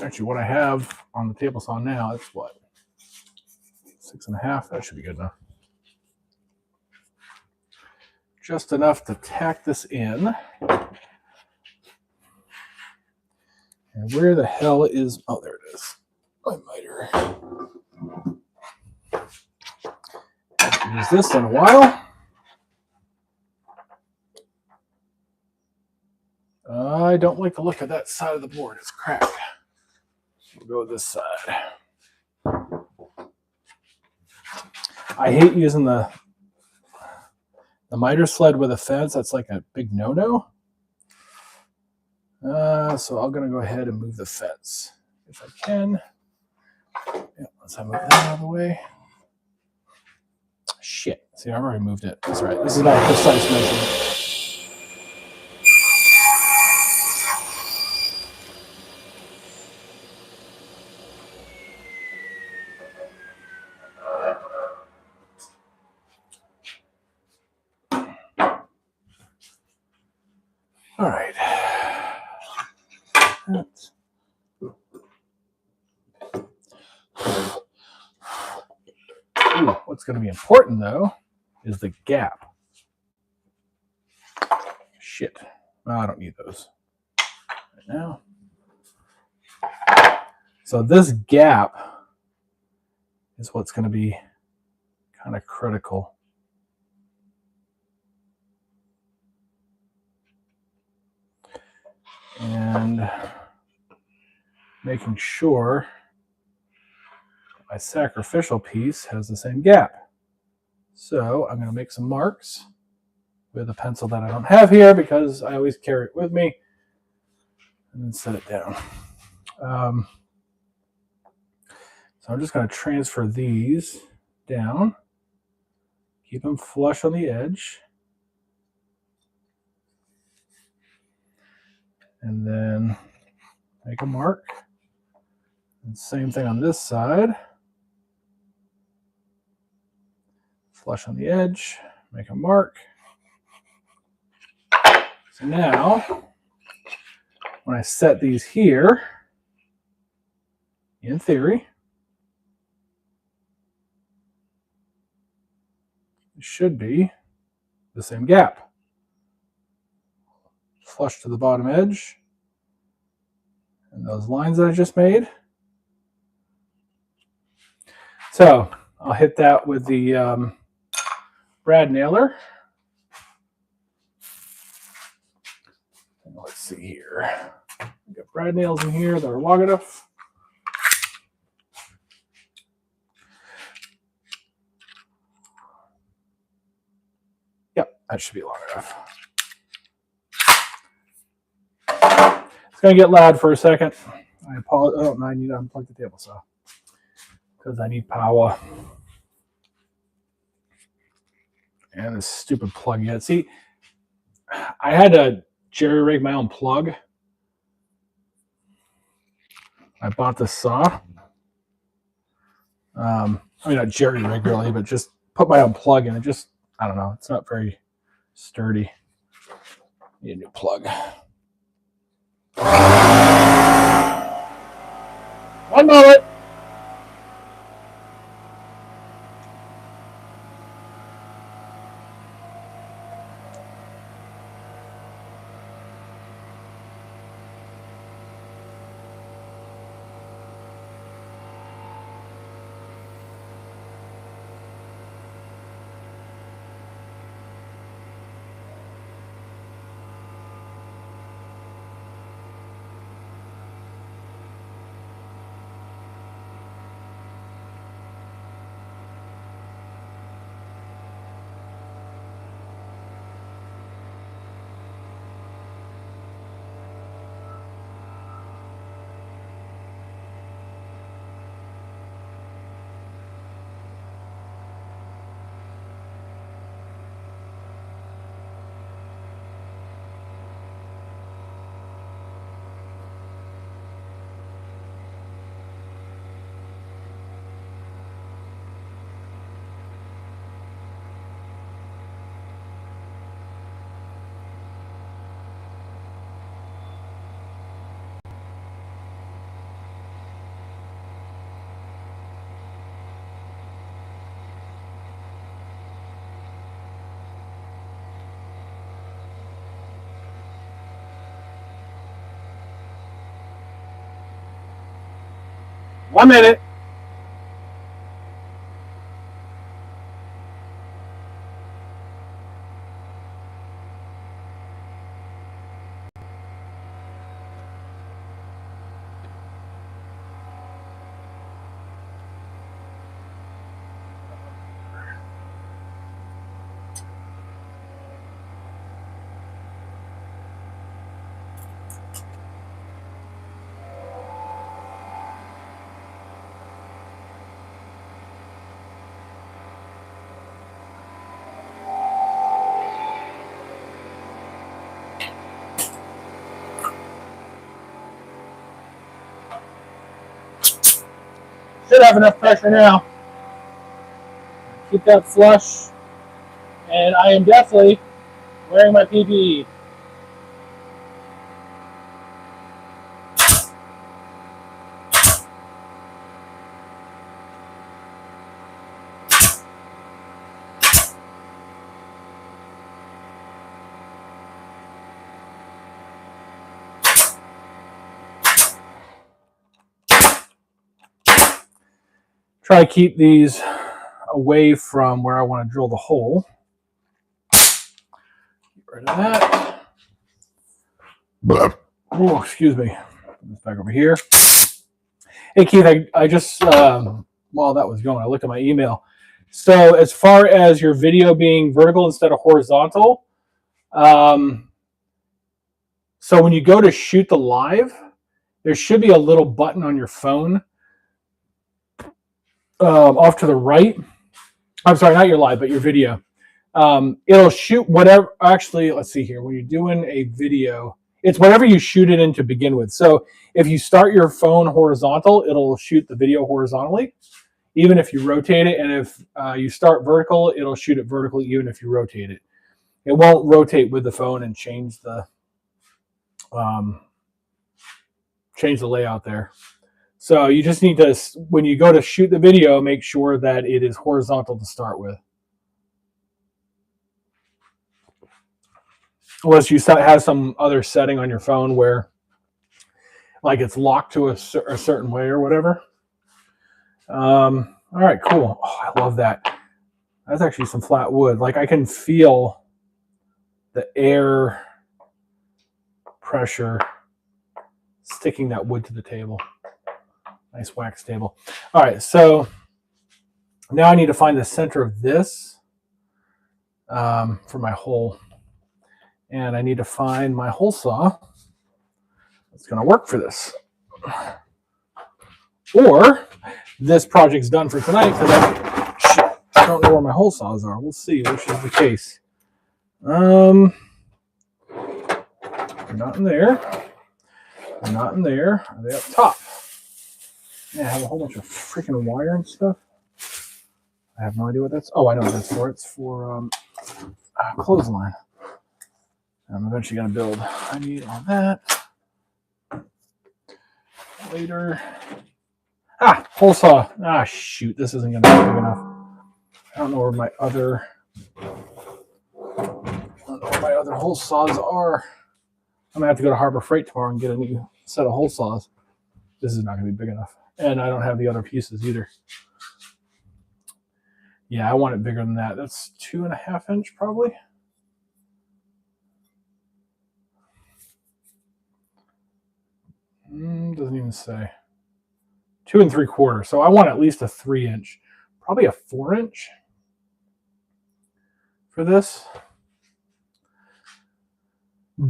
Actually, what I have on the table saw now, it's what? 6.5. That should be good enough. Just enough to tack this in. And where the hell is, oh, there it is. My miter. Haven't used this in a while. I don't like the look of that side of the board. It's cracked. We'll go with this side. I hate using the miter sled with a fence. That's like a big no-no. So I'm going to go ahead and move the fence if I can. Yeah, let's move that out of the way. Shit. See, I've already moved it. That's right. This is not a precise measurement. All right. Ooh, what's going to be important, though, is the gap. Shit. Well, I don't need those right now. So this gap is what's going to be kind of critical. And making sure my sacrificial piece has the same gap. So I'm going to make some marks with a pencil that I don't have here because I always carry it with me, and then set it down. So I'm just going to transfer these down, keep them flush on the edge, and then make a mark. And same thing on this side. Flush on the edge, make a mark. So now, when I set these here, in theory, it should be the same gap. Flush to the bottom edge. And those lines that I just made. So I'll hit that with the brad nailer. And let's see here. I've got brad nails in here that are long enough. Yep, that should be long enough. It's going to get loud for a second. I apologize. Oh, I need to unplug the table saw because I need power. And this stupid plug yet. See, I had to jerry rig my own plug. I bought this saw. I mean, not jerry rig really, but just put my own plug in. It just, I don't know. It's not very sturdy. Need a new plug. One moment. 1 minute. Should have enough pressure now. Keep that flush. And I am definitely wearing my PPE. Try to keep these away from where I want to drill the hole. Get rid of that. Oh, excuse me. Put this back over here. Hey, Keith, I just, while that was going, I looked at my email. So as far as your video being vertical instead of horizontal, so when you go to shoot the live, there should be a little button on your phone off to the right. I'm sorry, not your live, but your video. It'll shoot whatever. Actually, let's see here. When you're doing a video, it's whatever you shoot it in to begin with. So if you start your phone horizontal, it'll shoot the video horizontally, even if you rotate it. And if you start vertical, it'll shoot it vertically, even if you rotate it. It won't rotate with the phone and change the layout there. So you just need to, when you go to shoot the video, make sure that it is horizontal to start with. Unless you have some other setting on your phone where like it's locked to a certain way or whatever. All right, cool. Oh, I love that. That's actually some flat wood. Like I can feel the air pressure sticking that wood to the table. Nice wax table. All right, so now I need to find the center of this for my hole. And I need to find my hole saw that's going to work for this. Or this project's done for tonight because I don't know where my hole saws are. We'll see which is the case. They're not in there. They're not in there. Are they up top? Yeah, I have a whole bunch of freaking wire and stuff. I have no idea what that's. Oh, I know what that's for. It's for clothesline. I'm eventually going to build. I need all that later. Hole saw. Shoot, this isn't going to be big enough. I don't know where my other hole saws are. I'm going to have to go to Harbor Freight tomorrow and get a new set of hole saws. This is not going to be big enough. And I don't have the other pieces either. Yeah, I want it bigger than that. That's 2.5 inch probably. Doesn't even say. 2 3/4. So I want at least a 3 inch. Probably a 4 inch for this.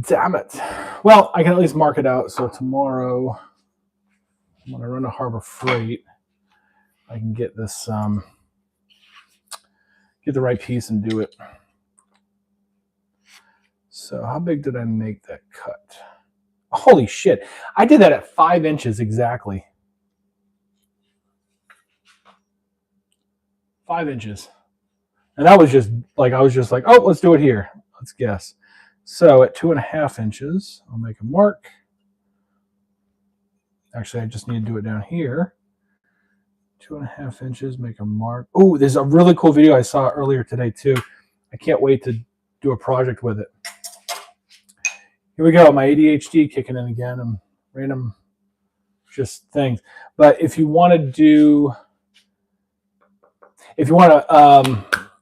Damn it. Well, I can at least mark it out. So tomorrow, when I run to Harbor Freight, I can get this, get the right piece and do it. So how big did I make that cut? Holy shit. I did that at 5 inches exactly. 5 inches. And that was just like, I was just like, oh, let's do it here. Let's guess. So at 2.5 inches, I'll make a mark. Actually, I just need to do it down here. 2.5 inches, make a mark. Oh, there's a really cool video I saw earlier today too. I can't wait to do a project with it. Here we go. My ADHD kicking in again. I'm random just things. But if you want to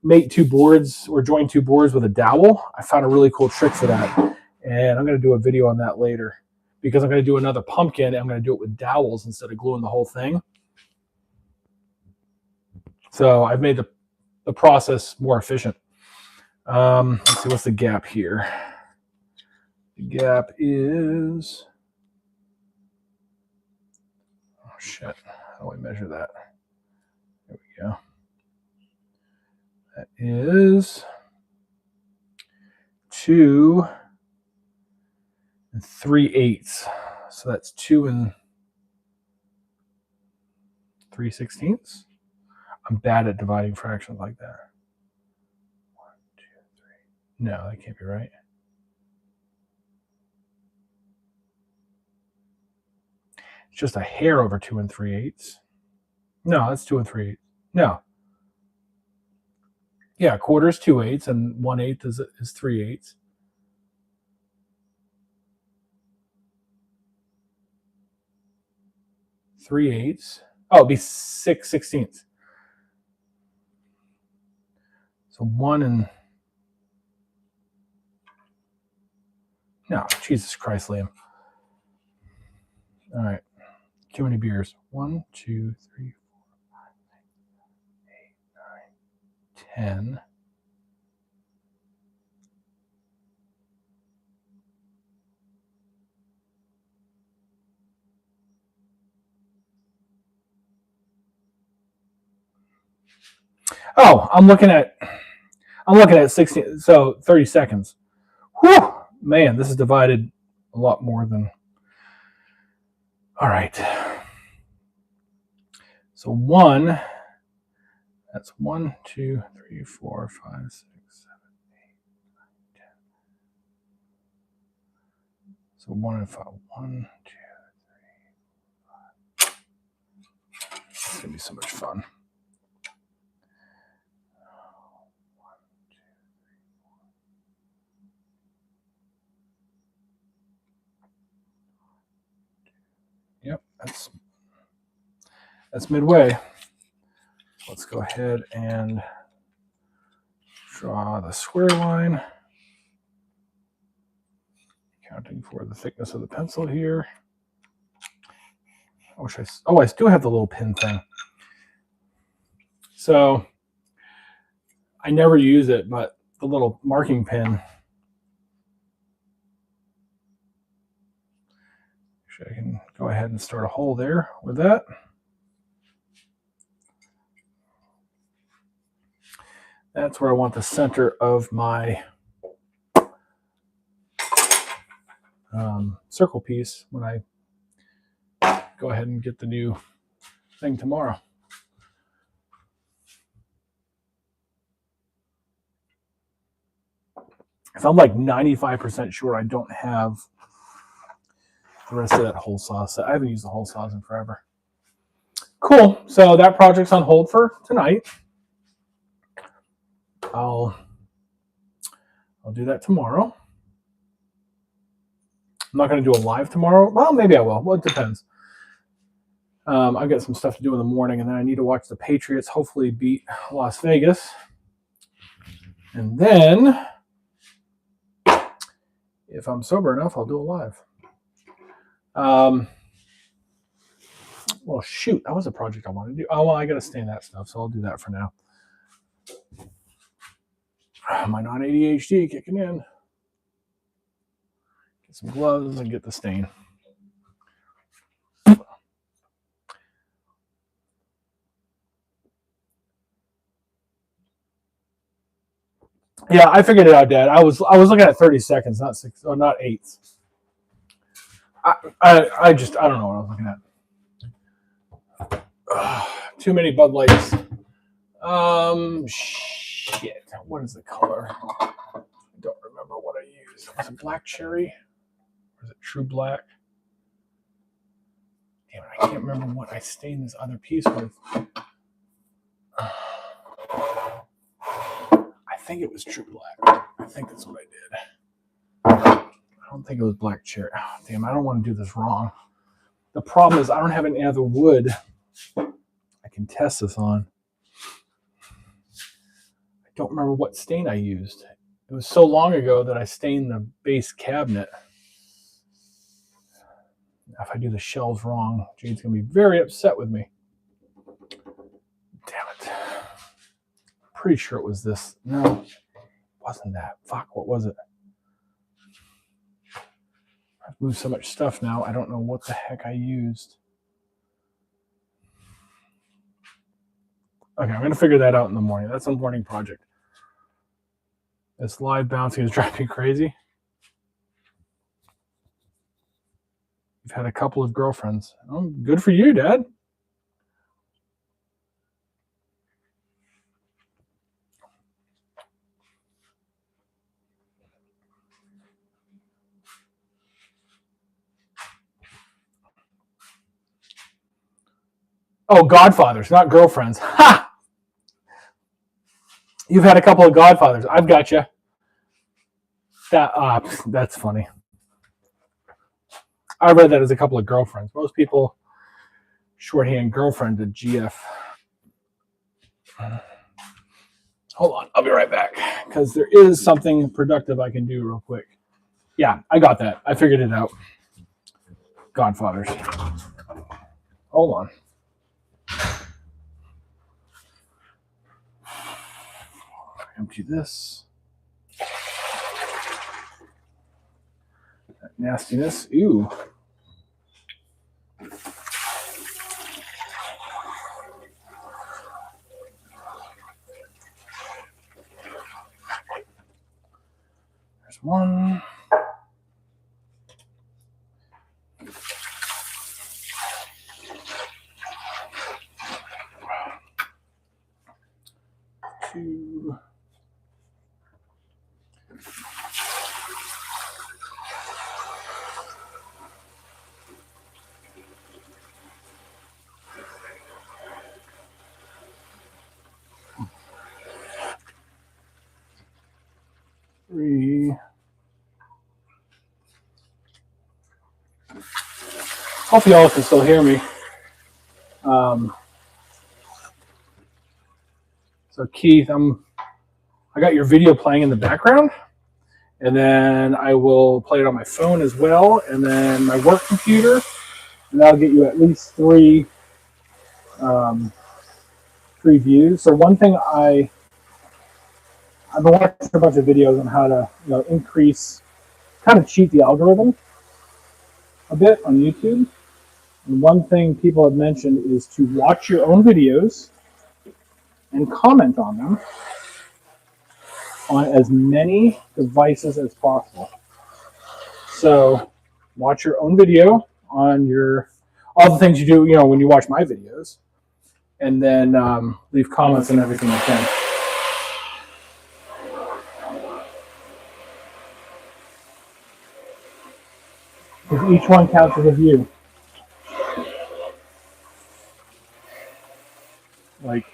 mate two boards or join two boards with a dowel, I found a really cool trick for that. And I'm going to do a video on that later because I'm going to do another pumpkin and I'm going to do it with dowels instead of gluing the whole thing. So I've made the process more efficient. Let's see, what's the gap here? The gap is, oh shit, how do I measure that? There we go. That is 2 3/8. So that's 2 3/16. I'm bad at dividing fractions like that. 1, 2, 3. No, that can't be right. It's just a hair over 2 3/8. No, that's 2 3/8. No. Yeah, a quarter is 2/8 and 1/8 is 3/8. 3/8. Oh, it'd be 6/16. So 1 and no, Jesus Christ, Liam. All right, too many beers. 1, 2, 3, 4, 5, 6, 7, 8, 9, 10. Oh, I'm looking at 16. So 30 seconds. Whew, man, this is divided a lot more than. All right. So 1. That's 1, 2, 3, 4, 5, 6, 7, 8, 9, 10. So 1 and 5. 1, 2, 3, 5. It's gonna be so much fun. 1, 2, 3, 4. Yep, that's midway. Let's go ahead and draw the square line. Counting for the thickness of the pencil here. I do have the little pin thing. So I never use it, but the little marking pin. Actually, I can go ahead and start a hole there with that. That's where I want the center of my circle piece when I go ahead and get the new thing tomorrow. If I'm like 95% sure I don't have the rest of that hole saw set. I haven't used the hole saws in forever. Cool. So that project's on hold for tonight. I'll do that tomorrow. I'm not going to do a live tomorrow. Well, maybe I will. Well, it depends. I've got some stuff to do in the morning, and then I need to watch the Patriots hopefully beat Las Vegas. And then, if I'm sober enough, I'll do a live. Well, shoot, that was a project I wanted to do. Oh, well, I got to stain that stuff, so I'll do that for now. My non-ADHD kicking in. Get some gloves and get the stain. Yeah, I figured it out, Dad. I was looking at 30 seconds, not 6 or not 8. I don't know what I was looking at. Too many Bud Lights. Shit. What is the color? I don't remember what I used. Was it black cherry? Or is it true black? Damn it, I can't remember what I stained this other piece with. I think it was true black. I think that's what I did. I don't think it was black cherry. Oh, damn, I don't want to do this wrong. The problem is I don't have any other wood I can test this on. I don't remember what stain I used. It was so long ago that I stained the base cabinet. If I do the shelves wrong, Jade's going to be very upset with me. Damn it. Pretty sure it was this. No, it wasn't that. Fuck, what was it? I've moved so much stuff now, I don't know what the heck I used. Okay, I'm going to figure that out in the morning. That's a morning project. This live bouncing is driving me crazy. You've had a couple of girlfriends. Oh, good for you, Dad. Oh, godfathers, not girlfriends. Ha! You've had a couple of godfathers. I've got you. That's funny. I read that as a couple of girlfriends. Most people shorthand girlfriend to GF. Hold on, I'll be right back because there is something productive I can do real quick. Yeah, I got that. I figured it out. Godfathers. Hold on. Empty this. That nastiness. Ew. There's one. Two. Three. Hopefully y'all can still hear me. So Keith, I got your video playing in the background, and then I will play it on my phone as well, and then my work computer, and that'll get you at least three views. So one thing I've been watching a bunch of videos on how to increase, kind of cheat the algorithm a bit on YouTube. And one thing people have mentioned is to watch your own videos and comment on them on as many devices as possible. So watch your own video on all the things you do, when you watch my videos, and then leave comments on everything you can. Because each one counts as a view. Like,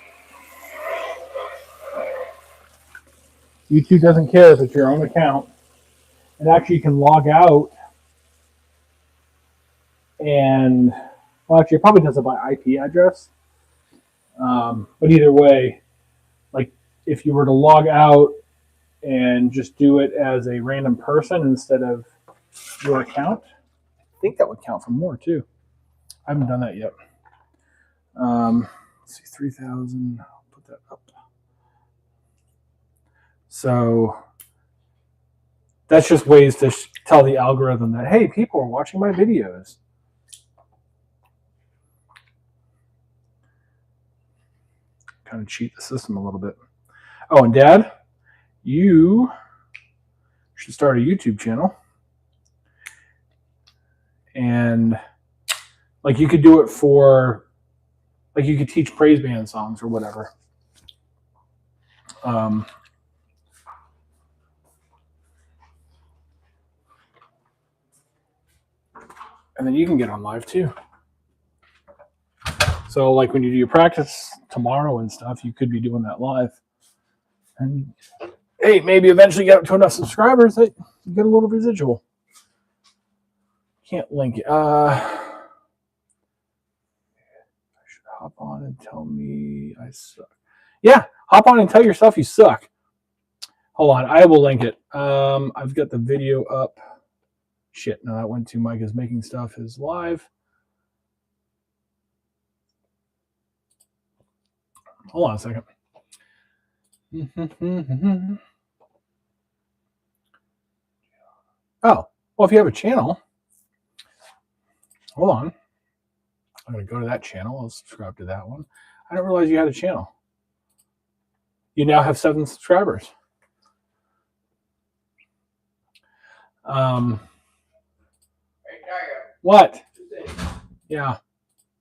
YouTube doesn't care if it's your own account. And actually you can log out and, well, actually it probably does it by IP address. But either way, like if you were to log out and just do it as a random person instead of your account, I think that would count for more too. I haven't done that yet. Let's see, 3,000. I'll put that up. So that's just ways to tell the algorithm that, hey, people are watching my videos. Kind of cheat the system a little bit. Oh, and Dad, you should start a YouTube channel. And like you could do it for, like you could teach praise band songs or whatever. And then you can get on live too. So like when you do your practice tomorrow and stuff, you could be doing that live. And hey, maybe eventually get up to enough subscribers that you get a little residual. Can't link it. hop on and tell me I suck. Yeah, hop on and tell yourself you suck. Hold on, I will link it. I've got the video up. Shit, no, that went to Mike is Making Stuff is live. Hold on a second. Oh, well, if you have a channel, hold on. I'm going to go to that channel. I'll subscribe to that one. I didn't realize you had a channel. You now have 7 subscribers. Hey, what? Yeah.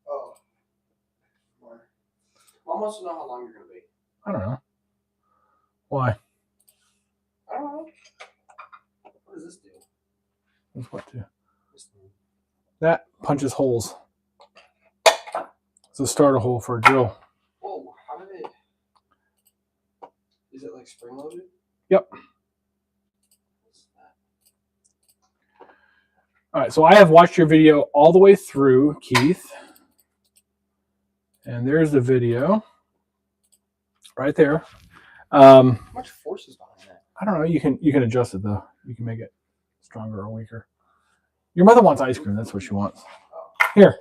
Oh. Mom wants to know how long you're going to be. I don't know. Why? I don't know. What does this do? That's what do? That punches holes. It's a starter hole for a drill. Whoa, how did it... Is it like spring loaded? Yep. All right, so I have watched your video all the way through, Keith. And there's the video. Right there. How much force is behind that? I don't know. You can adjust it though. You can make it stronger or weaker. Your mother wants ice cream. That's what she wants. Here,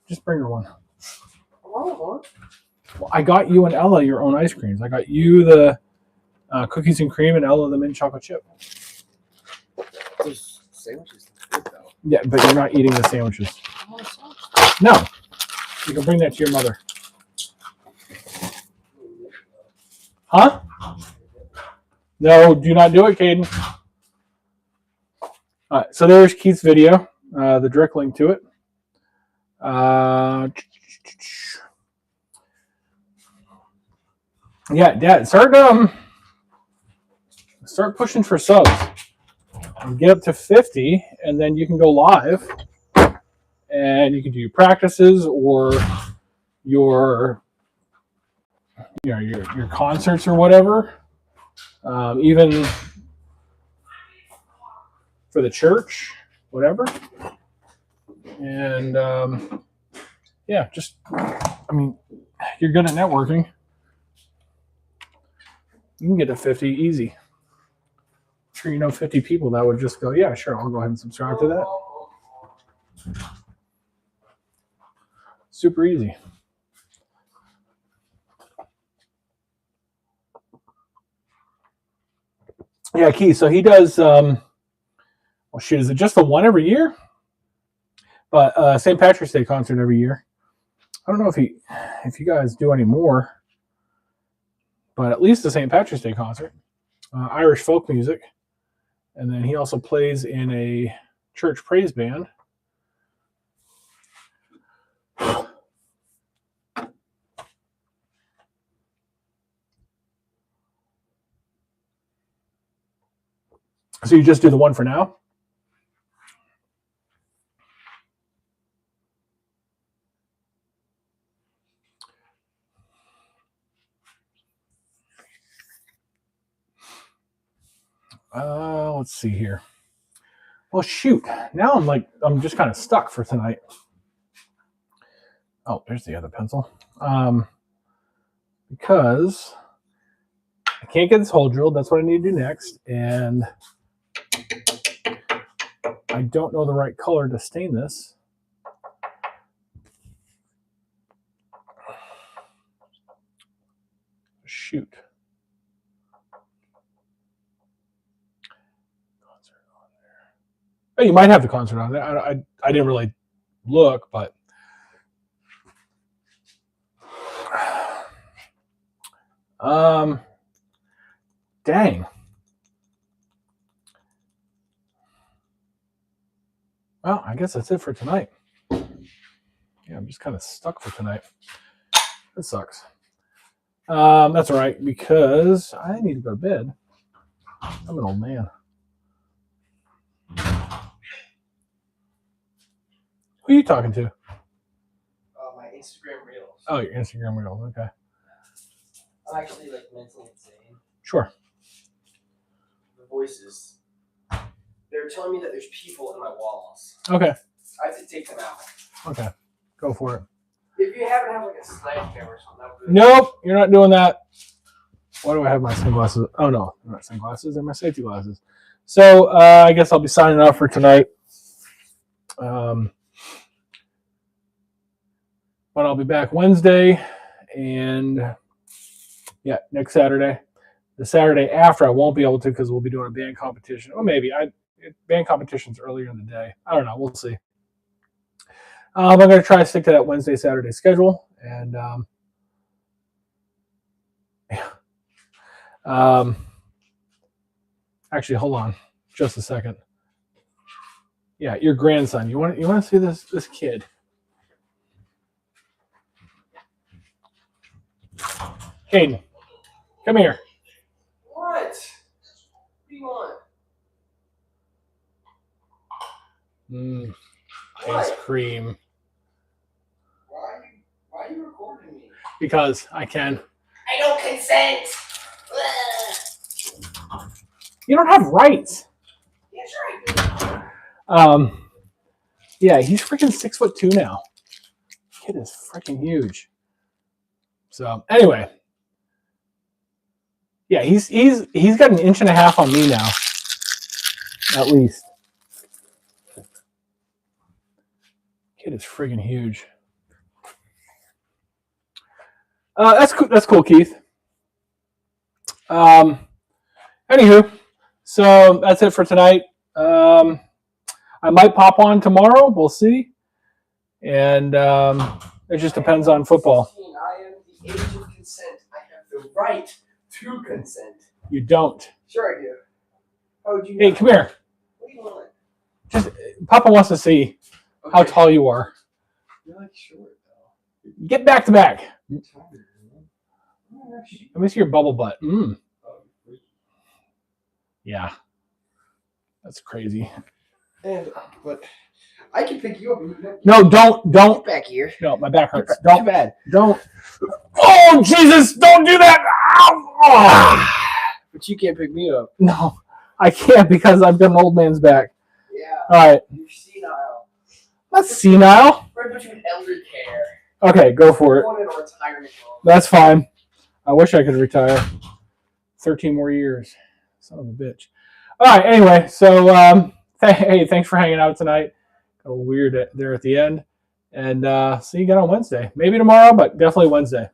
just bring her one. Oh, Well, I got you and Ella your own ice creams. I got you the cookies and cream and Ella the mint chocolate chip. those sandwiches look good though. Yeah, but you're not eating the sandwiches. No. You can bring that to your mother. Huh? No, do not do it, Caden. All right, so there's Keith's video, the direct link to it. Yeah, Dad, start pushing for subs and get up to 50, and then you can go live, and you can do your practices or your concerts or whatever, even for the church, whatever. And yeah, just, I mean, you're good at networking. You can get to 50 easy. I'm sure you know 50 people that would just go, yeah, sure, I'll go ahead and subscribe to that. Super easy. Yeah, Keith. So he does. Well, shoot, is it just the one every year? But St. Patrick's Day concert every year. I don't know if you guys do any more, but at least the St. Patrick's Day concert, Irish folk music, and then he also plays in a church praise band. So you just do the one for now? Let's see here. Well, shoot. Now I'm just kind of stuck for tonight. Oh, there's the other pencil. Because I can't get this hole drilled. That's what I need to do next. And I don't know the right color to stain this. Shoot. Concert on there. Oh, you might have the concert on there. I didn't really look, but dang. Well, I guess that's it for tonight. Yeah, I'm just kind of stuck for tonight. That sucks. That's all right, because I need to go to bed. I'm an old man. Who are you talking to? My Instagram Reels. Oh, your Instagram Reels. Okay. I'm actually like mentally insane. Sure. The voices. They're telling me that there's people in my walls. Okay. I have to take them out. Okay. Go for it. If you happen to have like a sledgehammer or something, that would be Nope, you're not doing that. Why do I have my sunglasses? Oh no, they're not sunglasses. They're my safety glasses. So I guess I'll be signing off for tonight. But I'll be back Wednesday, and yeah, next Saturday. The Saturday after, I won't be able to because we'll be doing a band competition. Or maybe band competition's earlier in the day. I don't know. We'll see. I'm going to try to stick to that Wednesday, Saturday schedule. And yeah. Actually, hold on just a second. Yeah, your grandson. You want to see this kid? Caden, come here. What? What do you want? Ice cream. Why are you recording me? Because I can. I don't consent. You don't have rights. Yeah, sure I do. Yeah, he's freaking 6'2" now. Kid is freaking huge. So anyway, yeah, he's got an inch and a half on me now, at least. Kid is freaking huge. That's cool, Keith. Anywho, so that's it for tonight. I might pop on tomorrow. We'll see. And it just depends on football. I am the age of consent. I have the right to consent. You don't. Sure I do. Oh, do you Hey, come here. What do you want? Just Papa wants to see how tall you are. You're like short though. Get back to back. I'm tired, man. Let me see your bubble butt. Yeah. That's crazy. But I can pick you up. No, don't. Get back here. No, my back hurts. Too Don't. bad. Don't. Oh, Jesus, don't do that. Ow. Oh. But you can't pick me up. No, I can't because I've got an old man's back. Yeah. All right. You're senile. That's senile. We're going to put you in elder care. Okay, go for it. Going in a retirement home. That's fine. I wish I could retire. 13 more years. Son of a bitch. All right, anyway, so hey, thanks for hanging out tonight. Got a little weird there at the end. And see you again on Wednesday. Maybe tomorrow, but definitely Wednesday.